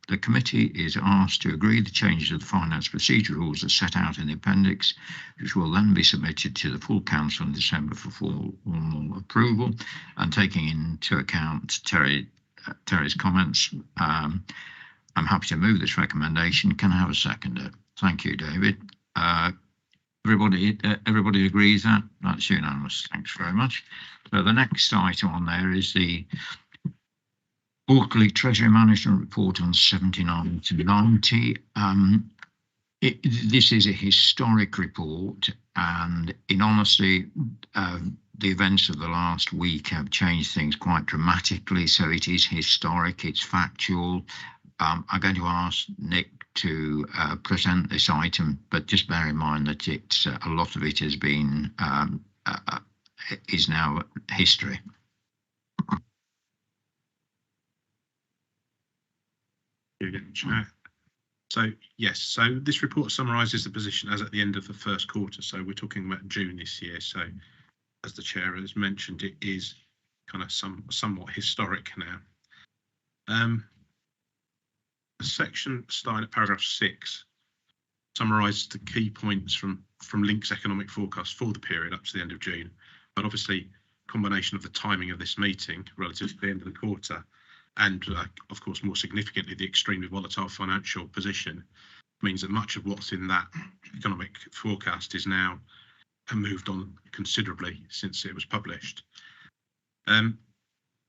[SPEAKER 2] The committee is asked to agree the changes of the finance procedure rules as set out in the appendix, which will then be submitted to the full council in December for formal approval. And taking into account Terry's comments, I'm happy to move this recommendation. Can I have a seconder? Thank you, David. Everybody agrees that? That's unanimous. Thanks very much. So the next item on there is the quarterly Treasury Management Report on 79 to 90. This is a historic report, and in honesty, the events of the last week have changed things quite dramatically. So it is historic, it's factual. I'm going to ask Nick to present this item, but just bear in mind that it's a lot of it has been is now history.
[SPEAKER 4] So yes, so this report summarises the position as at the end of the first quarter. So we're talking about June this year. So as the chair has mentioned, it is kind of somewhat historic now. The section starting at paragraph 6 summarises the key points from Link's economic forecast for the period up to the end of June. But obviously, combination of the timing of this meeting relative to the end of the quarter and, of course, more significantly, the extremely volatile financial position means that much of what's in that economic forecast is now moved on considerably since it was published.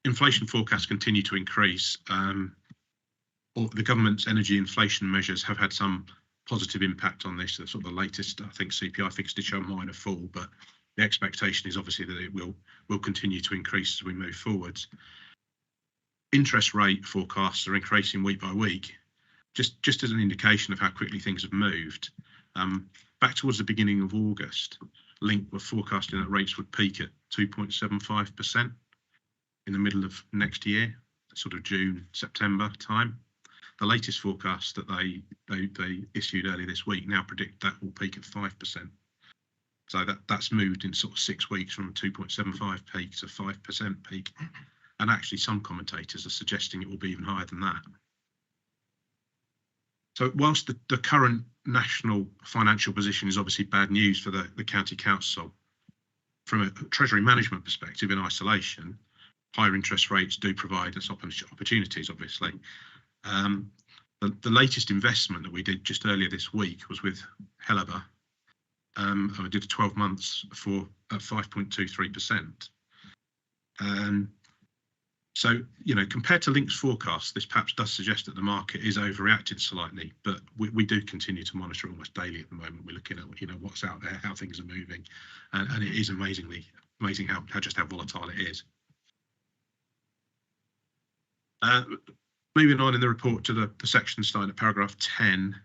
[SPEAKER 4] Inflation forecasts continue to increase. The government's energy inflation measures have had some positive impact on this. The sort of the latest, I think, CPI figures did show a minor fall, but the expectation is obviously that it will continue to increase as we move forwards. Interest rate forecasts are increasing week by week, just as an indication of how quickly things have moved. Back towards the beginning of August, Link were forecasting that rates would peak at 2.75% in the middle of next year, sort of June, September time. The latest forecast that they issued earlier this week now predict that will peak at 5%. So that's moved in sort of 6 weeks from 2.75 peak to 5% peak. And actually some commentators are suggesting it will be even higher than that. So whilst the current national financial position is obviously bad news for the county council, from a Treasury management perspective in isolation, higher interest rates do provide us opportunities, obviously. The latest investment that we did just earlier this week was with Helaba. I did 12 months for 5.23%. So, you know, compared to Link's forecast, this perhaps does suggest that the market is overreacted slightly, but we do continue to monitor almost daily at the moment. We're looking at, you know, what's out there, how things are moving, and it is amazing how volatile it is. Moving on in the report to the section starting at paragraph 10,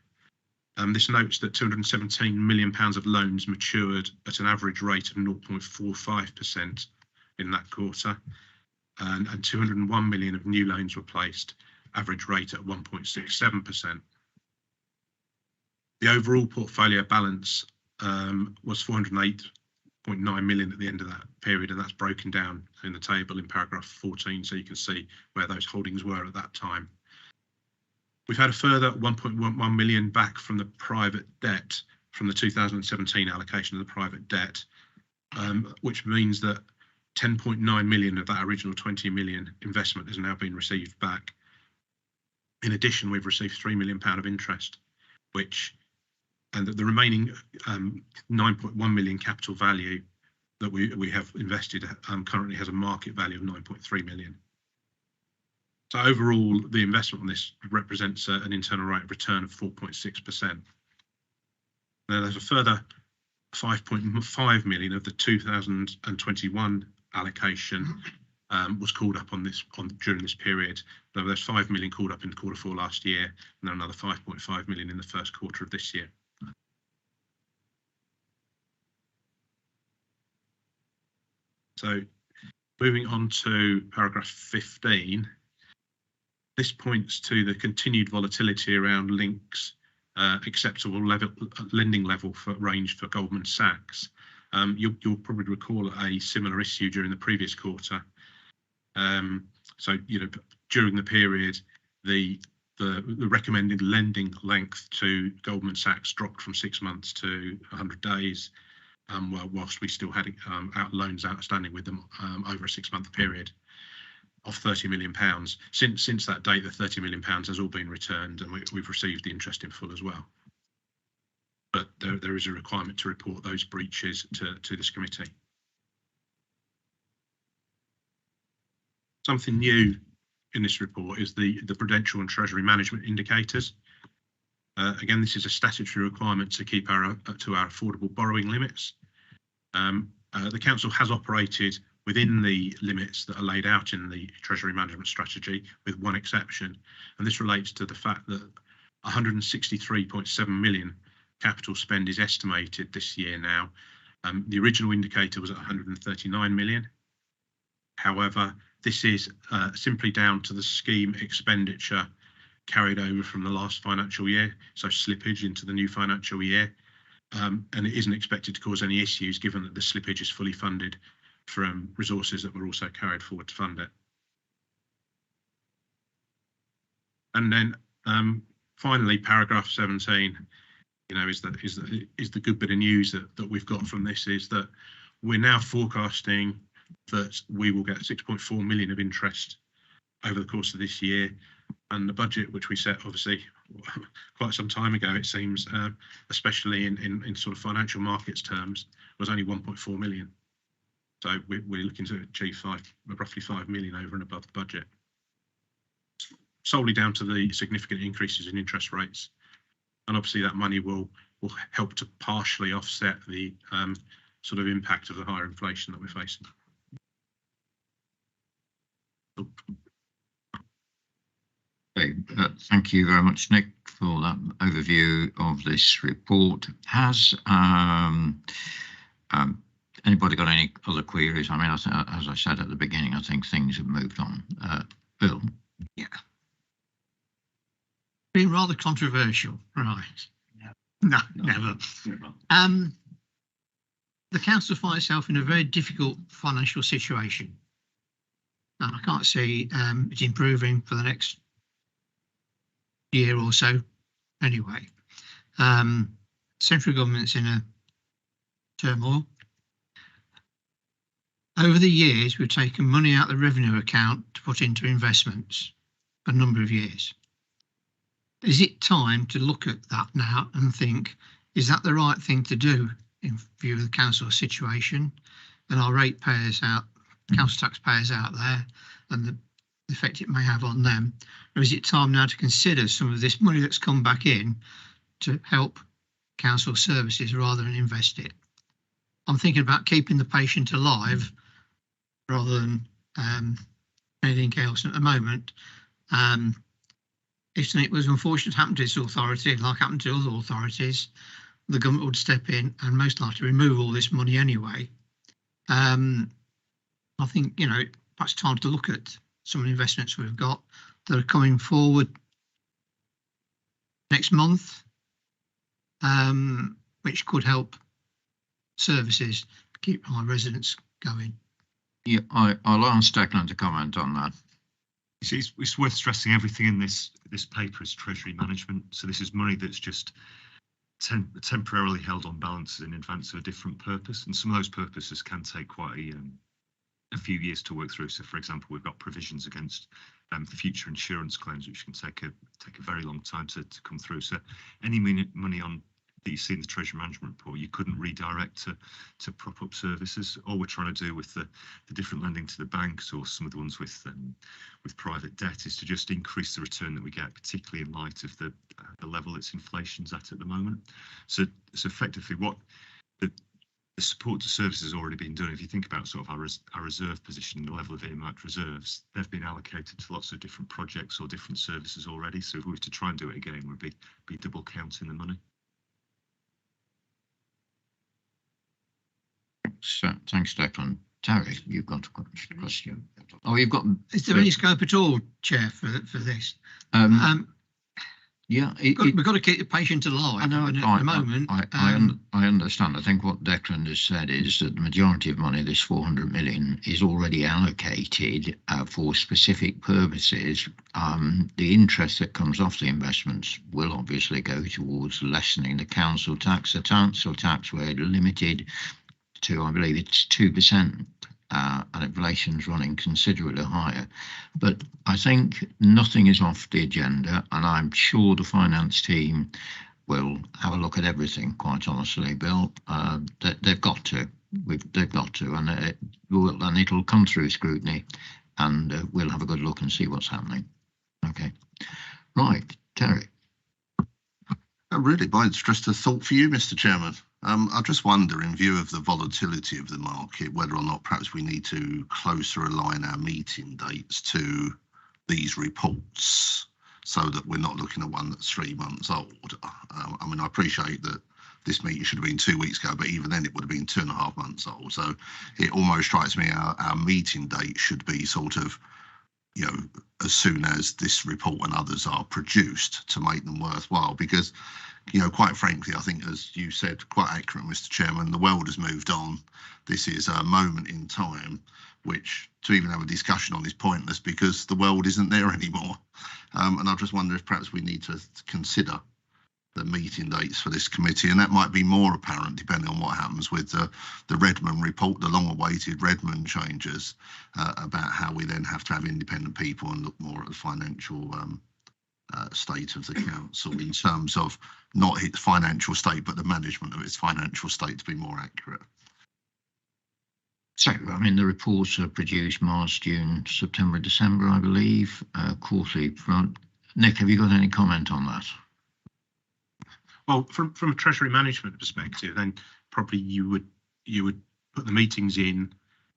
[SPEAKER 4] this notes that £217 million of loans matured at an average rate of 0.45% in that quarter, and 201 million of new loans were placed, average rate at 1.67%. The overall portfolio balance was 408.9 million at the end of that period, and that's broken down in the table in paragraph 14, so you can see where those holdings were at that time. We've had a further 1.11 million back from the private debt, from the 2017 allocation of the private debt, which means that 10.9 million of that original 20 million investment has now been received back. In addition, we've received £3 million of interest, and the remaining 9.1 million capital value that we have invested currently has a market value of 9.3 million. So overall, the investment on this represents an internal rate of return of 4.6%. Now there's a further 5.5 million of the 2021 allocation was called up during this period. So there's 5 million called up in Q4 last year, and then another 5.5 million in the first quarter of this year. So moving on to paragraph 15, this points to the continued volatility around Link's acceptable lending level for range for Goldman Sachs. You'll probably recall a similar issue during the previous quarter. So, during the period, the recommended lending length to Goldman Sachs dropped from 6 months to 100 days, whilst we still had loans outstanding with them over a 6-month period of £30 million. Since that date, the £30 million has all been returned, and we've received the interest in full as well. But there is a requirement to report those breaches to this committee. Something new in this report is the Prudential and Treasury management indicators. Again, this is a statutory requirement to keep our affordable borrowing limits. The council has operated within the limits that are laid out in the Treasury management strategy, with one exception, and this relates to the fact that 163.7 million capital spend is estimated this year now. The original indicator was at 139 million. However, this is simply down to the scheme expenditure carried over from the last financial year, so slippage into the new financial year, and it isn't expected to cause any issues given that the slippage is fully funded from resources that were also carried forward to fund it. And then finally, paragraph 17, is the good bit of news that we've got from this, is that we're now forecasting that we will get 6.4 million of interest over the course of this year, and the budget which we set obviously quite some time ago, it seems, especially in sort of financial markets terms, was only 1.4 million. So we're looking to achieve roughly 5 million over and above the budget, solely down to the significant increases in interest rates. And obviously that money will help to partially offset the sort of impact of the higher inflation that we're facing.
[SPEAKER 2] Okay, thank you very much, Nick, for that overview of this report. Has anybody got any other queries? I mean, as I said at the beginning, I think things have moved on. Bill?
[SPEAKER 5] Yeah. Been rather controversial, right? No, never. The council finds itself in a very difficult financial situation, and I can't see it improving for the next year or so anyway. Central government's in a turmoil. Over the years, we've taken money out of the revenue account to put into investments for a number of years. Is it time to look at that now and think, is that the right thing to do in view of the council situation and our ratepayers out, council taxpayers out there, and the effect it may have on them? Or is it time now to consider some of this money that's come back in to help council services rather than invest it? I'm thinking about keeping the patient alive rather than anything else at the moment. If something was unfortunate happened to this authority, like happened to other authorities, the government would step in and most likely remove all this money anyway. I think, perhaps time to look at some of the investments we've got that are coming forward next month, which could help services keep our residents going.
[SPEAKER 2] Yeah, I'll ask Declan to comment on that.
[SPEAKER 6] It's worth stressing everything in this paper is Treasury management. So this is money that's just temporarily held on balances in advance of a different purpose, and some of those purposes can take quite a few years to work through. So, for example, we've got provisions against future insurance claims, which can take a very long time to come through. So, any money on that you see in the Treasury management report, you couldn't redirect to prop up services. All we're trying to do with the different lending to the banks, or some of the ones with private debt, is to just increase the return that we get, particularly in light of the level its inflation's at the moment. So effectively, what the support to services has already been done. If you think about sort of our reserve position, the level of earmarked reserves, they've been allocated to lots of different projects or different services already. So if we were to try and do it again, we'd be double counting the money.
[SPEAKER 2] Thanks, Declan. Terry, you've got a question. Oh, you've got.
[SPEAKER 5] Is there any scope at all, Chair, for this?
[SPEAKER 2] Yeah,
[SPEAKER 5] we've got to keep the patient alive.
[SPEAKER 2] I know.
[SPEAKER 5] At the moment,
[SPEAKER 2] I understand. I think what Declan has said is that the majority of money, this 400 million, is already allocated for specific purposes. The interest that comes off the investments will obviously go towards lessening the council tax. The council tax we're limited to, I believe it's 2%. And inflation's running considerably higher. But I think nothing is off the agenda, and I'm sure the finance team will have a look at everything, quite honestly, Bill. They've got to. They've got to, and it'll come through scrutiny, and we'll have a good look and see what's happening. Okay. Right, Terry.
[SPEAKER 3] Really, mine's just a thought for you, Mr. Chairman. I just wonder, in view of the volatility of the market, whether or not perhaps we need to closer align our meeting dates to these reports so that we're not looking at one that's 3 months old. I mean, I appreciate that this meeting should have been 2 weeks ago, but even then it would have been 2.5 months old. So it almost strikes me our meeting date should be sort of, you know, as soon as this report and others are produced to make them worthwhile, because, you know, quite frankly, I think, as you said, quite accurate, Mr. Chairman, the world has moved on. This is a moment in time which to even have a discussion on is pointless because the world isn't there anymore. And I just wonder if perhaps we need to consider the meeting dates for this committee, and that might be more apparent depending on what happens with the Redmond report, the long-awaited Redmond changes, about how we then have to have independent people and look more at the financial state of the council in terms of not its financial state, but the management of its financial state, to be more accurate.
[SPEAKER 2] So, I mean, the reports are produced March, June, September, December, I believe, quarterly. Nick, have you got any comment on that?
[SPEAKER 4] Well, from a Treasury management perspective, then probably you would put the meetings in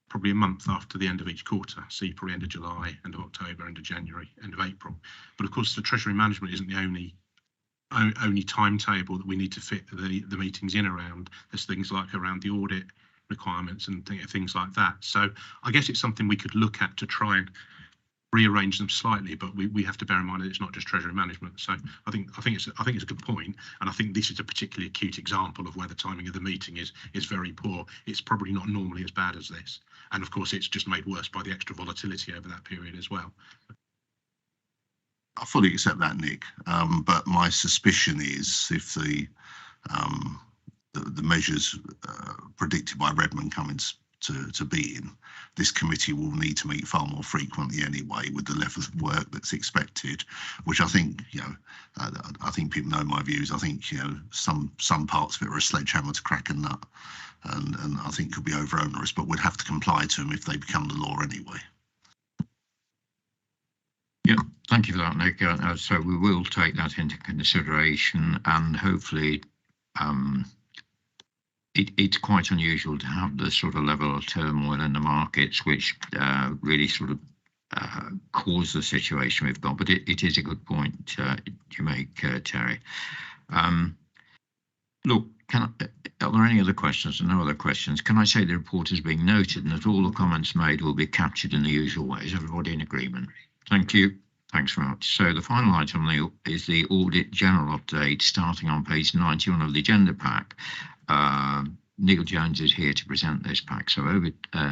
[SPEAKER 4] probably a month after the end of each quarter. So you probably end of July, end of October, end of January, end of April. But of course, the Treasury management isn't the only timetable that we need to fit the meetings in around. There's things like around the audit requirements and things like that. So I guess it's something we could look at to try and rearrange them slightly, but we have to bear in mind that it's not just Treasury management. So I think it's a good point, and I think this is a particularly acute example of where the timing of the meeting is very poor. It's probably not normally as bad as this, and of course it's just made worse by the extra volatility over that period as well.
[SPEAKER 3] I fully accept that, Nick, but my suspicion is if the measures predicted by Redmond come to be in, this committee will need to meet far more frequently anyway with the level of work that's expected, which I think, you know, I think people know my views. I think, you know, some parts of it are a sledgehammer to crack a nut, and I think could be over onerous, but we'd have to comply to them if they become the law anyway.
[SPEAKER 2] Yeah, thank you for that, Nick. So we will take that into consideration, and hopefully it's quite unusual to have the sort of level of turmoil in the markets which really sort of cause the situation we've got. But it is a good point you make, Terry. Look, are there any other questions? No other questions. Can I say the report is being noted and that all the comments made will be captured in the usual way? Is everybody in agreement? Thank you. Thanks very much. So the final item is the audit general update, starting on page 91 of the agenda pack. Neil Jones is here to present this pack. So over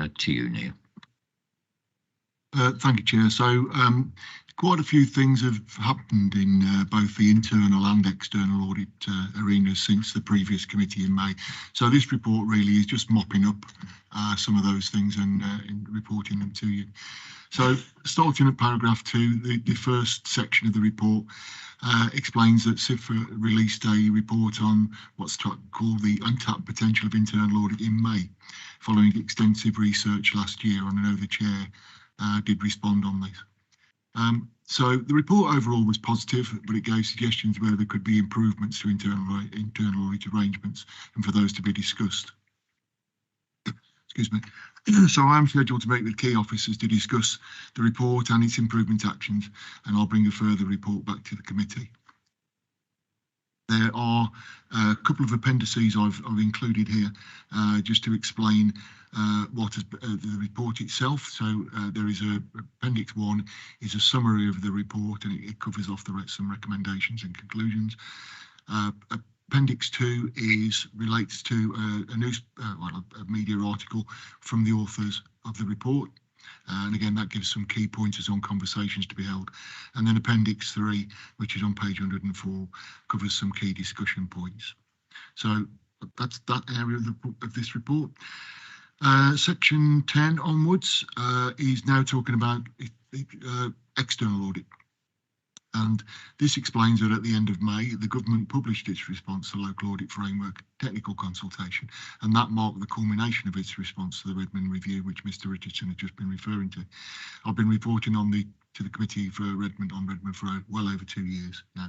[SPEAKER 2] to you, Neil.
[SPEAKER 9] Thank you, Chair. So quite a few things have happened in both the internal and external audit arenas since the previous committee in May. So this report really is just mopping up some of those things and reporting them to you. So starting at paragraph 2, the first section of the report explains that CIFA released a report on what's called the untapped potential of internal audit in May, following extensive research last year, and I know the Chair did respond on this. So the report overall was positive, but it gave suggestions where there could be improvements to internal audit arrangements and for those to be discussed. Excuse me. So I am scheduled to meet with key officers to discuss the report and its improvement actions, and I'll bring a further report back to the committee. There are a couple of appendices I've included here just to explain what is the report itself. So there is Appendix 1 is a summary of the report, and it covers off some recommendations and conclusions. Appendix 2 relates to a media article from the authors of the report. And again, that gives some key pointers on conversations to be held. And then Appendix 3, which is on page 104, covers some key discussion points. So that's that area of this report. Section 10 onwards is now talking about external audit. And this explains that at the end of May, the government published its response to local audit framework technical consultation, and that marked the culmination of its response to the Redmond review, which Mr. Richardson has just been referring to. I've been reporting to the committee for Redmond for well over 2 years now.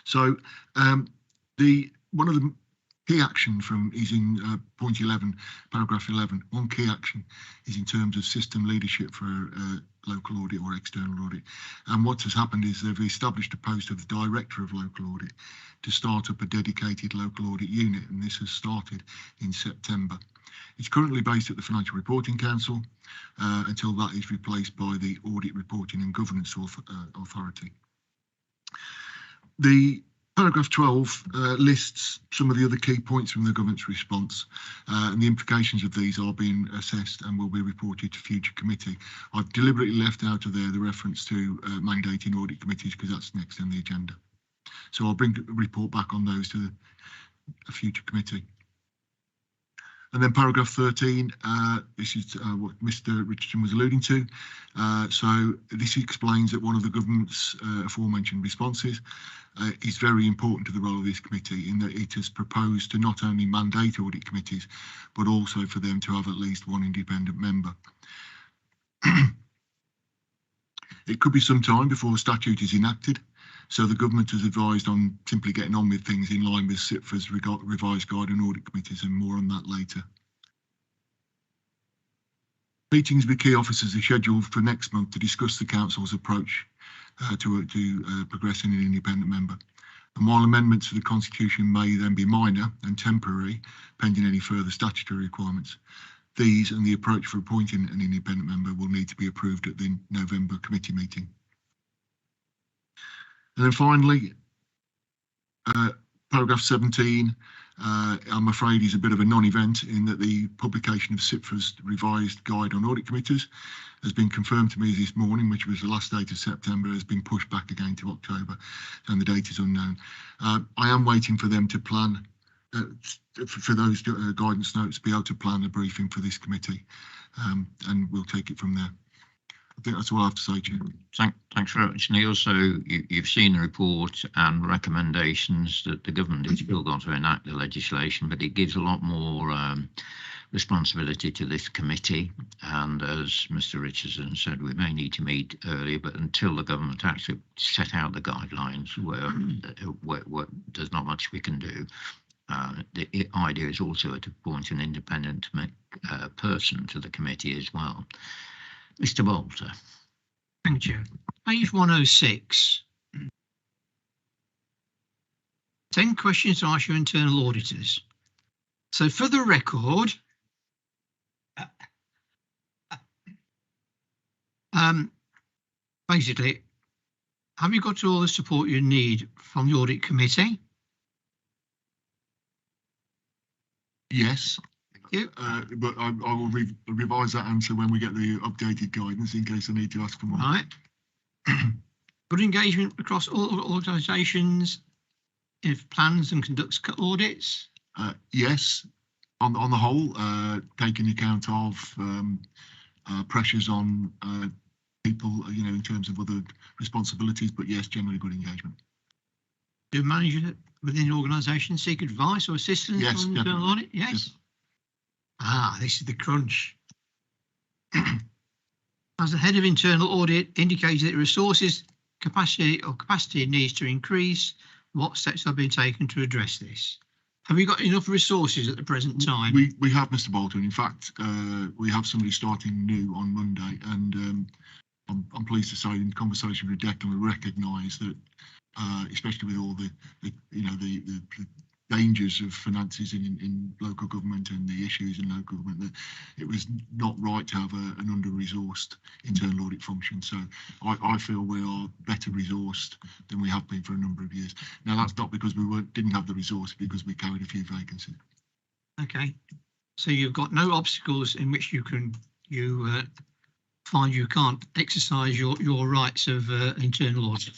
[SPEAKER 9] So one of the key action is in point 11, paragraph 11. One key action is in terms of system leadership for local audit or external audit. And what has happened is they've established a post of the director of local audit to start up a dedicated local audit unit, and this has started in September. It's currently based at the Financial Reporting Council until that is replaced by the Audit Reporting and Governance Authority. The paragraph 12 lists some of the other key points from the government's response, and the implications of these are being assessed and will be reported to future committee. I've deliberately left out of there the reference to mandating audit committees because that's next on the agenda. So I'll bring a report back on those to a future committee. And then paragraph 13, this is what Mr. Richardson was alluding to. So this explains that one of the government's aforementioned responses is very important to the role of this committee, in that it has proposed to not only mandate audit committees, but also for them to have at least one independent member. It could be some time before a statute is enacted, so the government has advised on simply getting on with things in line with SIPFA's revised guide on audit committees, and more on that later. Meetings with key officers are scheduled for next month to discuss the council's approach to progressing an independent member. And while amendments to the constitution may then be minor and temporary, pending any further statutory requirements, these and the approach for appointing an independent member will need to be approved at the November committee meeting. And then finally, paragraph 17, I'm afraid is a bit of a non-event, in that the publication of SIPFA's revised guide on audit committees has been confirmed to me this morning, which was the last date of September, has been pushed back again to October, and the date is unknown. I am waiting for them to plan, for those guidance notes, be able to plan a briefing for this committee, and we'll take it from there. I think that's all I have to say, Chair.
[SPEAKER 2] Thanks very much, Neil. So you've seen the report and recommendations that the government has still got to enact the legislation, but it gives a lot more responsibility to this committee. And as Mr. Richardson said, we may need to meet earlier, but until the government actually set out the guidelines, where there's not much we can do. The idea is also to appoint an independent person to the committee as well. Mr. Bolter.
[SPEAKER 5] Thank you. Page 106. 10 questions to ask your internal auditors. So for the record, basically, have you got all the support you need from the audit committee?
[SPEAKER 9] Yes. But I will revise that answer when we get the updated guidance, in case I need to ask for more.
[SPEAKER 5] Right. Good engagement across all organisations if plans and conducts audits?
[SPEAKER 9] Yes, on the whole, taking account of pressures on people, in terms of other responsibilities, but yes, generally good engagement.
[SPEAKER 5] Do managers within the organisation seek advice or assistance on internal audit? Yes. Ah, this is the crunch. As the head of internal audit indicated that resources capacity needs to increase, what steps have been taken to address this? Have we got enough resources at the present time?
[SPEAKER 9] We have, Mr. Bolton. In fact, we have somebody starting new on Monday, and I'm pleased to say in conversation with Declan, we recognise that, especially with all the dangers of finances in local government and the issues in local government, that it was not right to have an under-resourced internal audit function. So I feel we are better resourced than we have been for a number of years. Now, that's not because we didn't have the resource, because we carried a few vacancies.
[SPEAKER 5] Okay, so you've got no obstacles in which you find you can't exercise your rights of internal audit.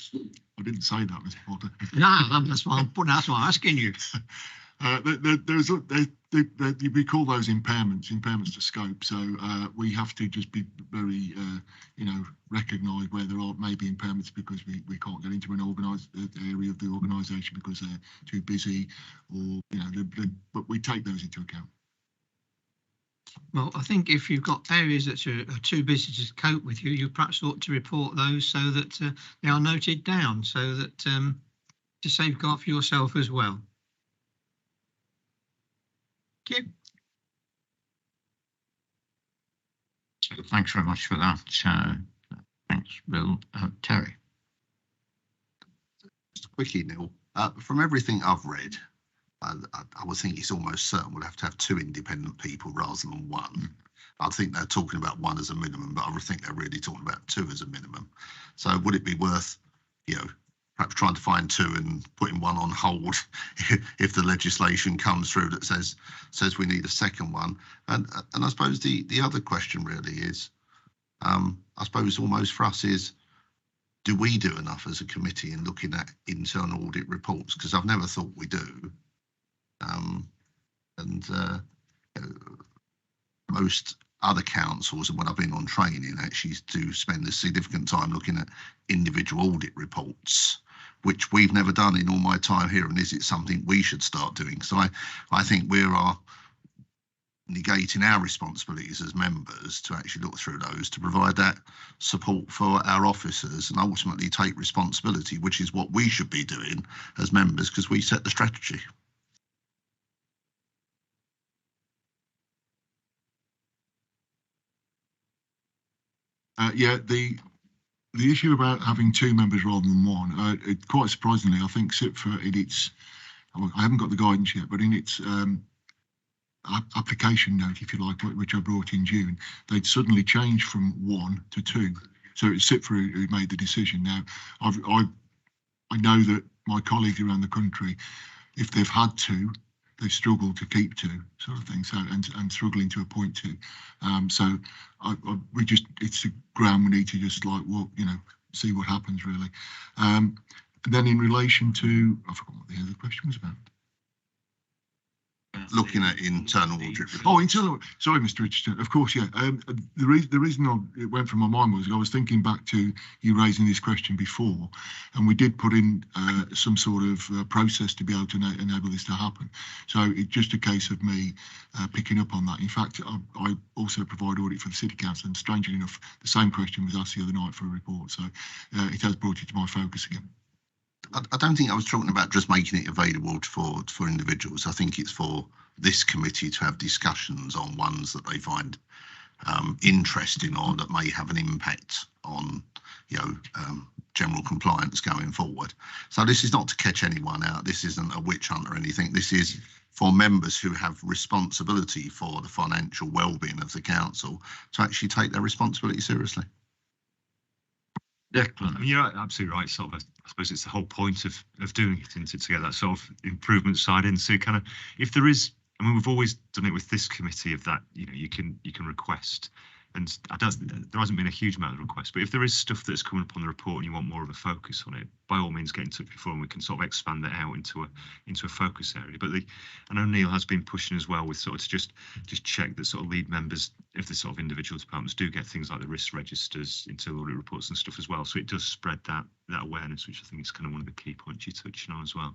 [SPEAKER 9] I didn't say that, Mr. Potter.
[SPEAKER 5] No, that's why that's why I'm asking you.
[SPEAKER 9] We call those impairments to scope. So we have to just be very, recognise where there are maybe impairments because we can't get into an organised area of the organisation because they're too busy, or but we take those into account.
[SPEAKER 5] Well, I think if you've got areas that are too busy to cope with you perhaps ought to report those so that they are noted down, so that to safeguard for yourself as well. Thank you.
[SPEAKER 2] Thanks very much for that. Thanks, Bill. Terry.
[SPEAKER 3] Just a quickie, Neil. From everything I've read, I would think it's almost certain we'll have to have 2 independent people rather than 1. I think they're talking about 1 as a minimum, but I think they're really talking about 2 as a minimum. So would it be worth, perhaps trying to find 2 and putting 1 on hold if the legislation comes through that says we need a second one? And I suppose the other question really is, I suppose almost for us is, do we do enough as a committee in looking at internal audit reports? Because I've never thought we do. Most other councils, and when I've been on training, actually do spend a significant time looking at individual audit reports, which we've never done in all my time here. And is it something we should start doing? So I think we are negating our responsibilities as members to actually look through those, to provide that support for our officers and ultimately take responsibility, which is what we should be doing as members, because we set the strategy.
[SPEAKER 9] The issue about having 2 members rather than 1, quite surprisingly, I think SIPFA I haven't got the guidance yet, but in its application note, if you like, which I brought in June, they'd suddenly changed from 1 to 2. So it's SIPFA who made the decision. Now, I know that my colleagues around the country, if they've had 2, they've struggled to keep 2, sort of thing. So and struggling to appoint 2. So it's the ground we need to just see what happens really. And then in relation to, I forgot what the other question was about.
[SPEAKER 3] Looking at internal audit reports.
[SPEAKER 9] Oh, internal. Sorry, Mr. Richardson. Of course, yeah. The reason it went from my mind was I was thinking back to you raising this question before, and we did put in some sort of process to be able to enable this to happen. So it's just a case of me picking up on that. In fact, I also provide audit for the City Council, and strangely enough, the same question was asked the other night for a report. So it has brought it to my focus again.
[SPEAKER 3] I don't think I was talking about just making it available for individuals. I think it's for this committee to have discussions on ones that they find interesting or that may have an impact on, general compliance going forward. So this is not to catch anyone out. This isn't a witch hunt or anything. This is for members who have responsibility for the financial well-being of the council to actually take their responsibility seriously.
[SPEAKER 2] Declan.
[SPEAKER 6] I mean, you're absolutely right. Sort of, I suppose it's the whole point of doing it, isn't it, to get that sort of improvement side in. So kind of, if there is, I mean, we've always done it with this committee of that, you can request, and there hasn't been a huge amount of requests, but if there is stuff that's coming up on the report and you want more of a focus on it, by all means get in touch before and we can sort of expand that out into a focus area. But I know Neil has been pushing as well with sort of to just check that sort of lead members of the sort of individual departments do get things like the risk registers, internal audit reports and stuff as well. So it does spread that awareness, which I think is kind of one of the key points you're touching on as well.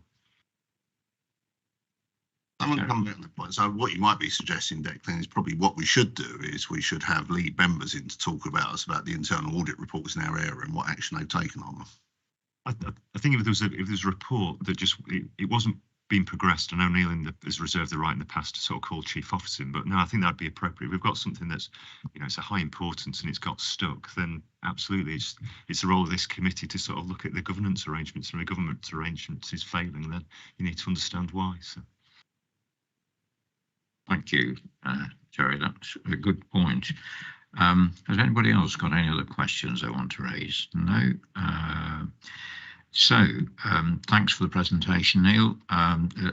[SPEAKER 3] I'm coming on the point. So what you might be suggesting, Declan, is probably what we should do is we should have lead members in to talk about the internal audit reports in our area and what action they've taken on them.
[SPEAKER 6] I think if there was a report that just it wasn't being progressed, and O'Neill has reserved the right in the past to sort of call chief officer in, but no, I think that'd be appropriate. We've got something that's, you know, it's a high importance and it's got stuck, then absolutely it's the role of this committee to sort of look at the governance arrangements, and if the governance arrangements is failing, then you need to understand why. So.
[SPEAKER 2] Thank you, Jerry. That's a good point. Has anybody else got any other questions they want to raise? No. Thanks for the presentation, Neil.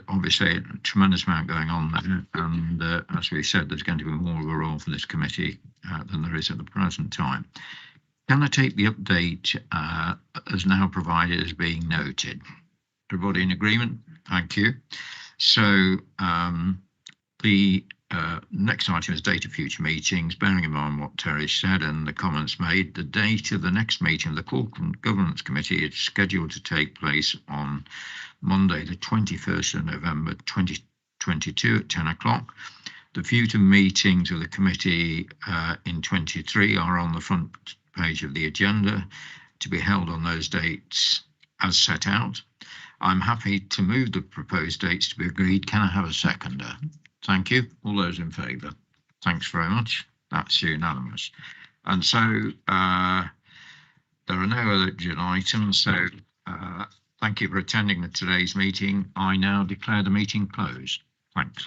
[SPEAKER 2] Obviously, a tremendous amount going on there, and as we said, there's going to be more of a role for this committee than there is at the present time. Can I take the update as now provided as being noted? Everybody in agreement? Thank you. So the next item is date of future meetings, bearing in mind what Terry said and the comments made. The date of the next meeting of the Corporate Governance Committee is scheduled to take place on Monday, the 21st of November 2022 at 10 o'clock. The future meetings of the committee in 23 are on the front page of the agenda to be held on those dates as set out. I'm happy to move the proposed dates to be agreed. Can I have a seconder? Thank you. All those in favour? Thanks very much. That's unanimous. And so there are no other agenda items. So thank you for attending today's meeting. I now declare the meeting closed. Thanks.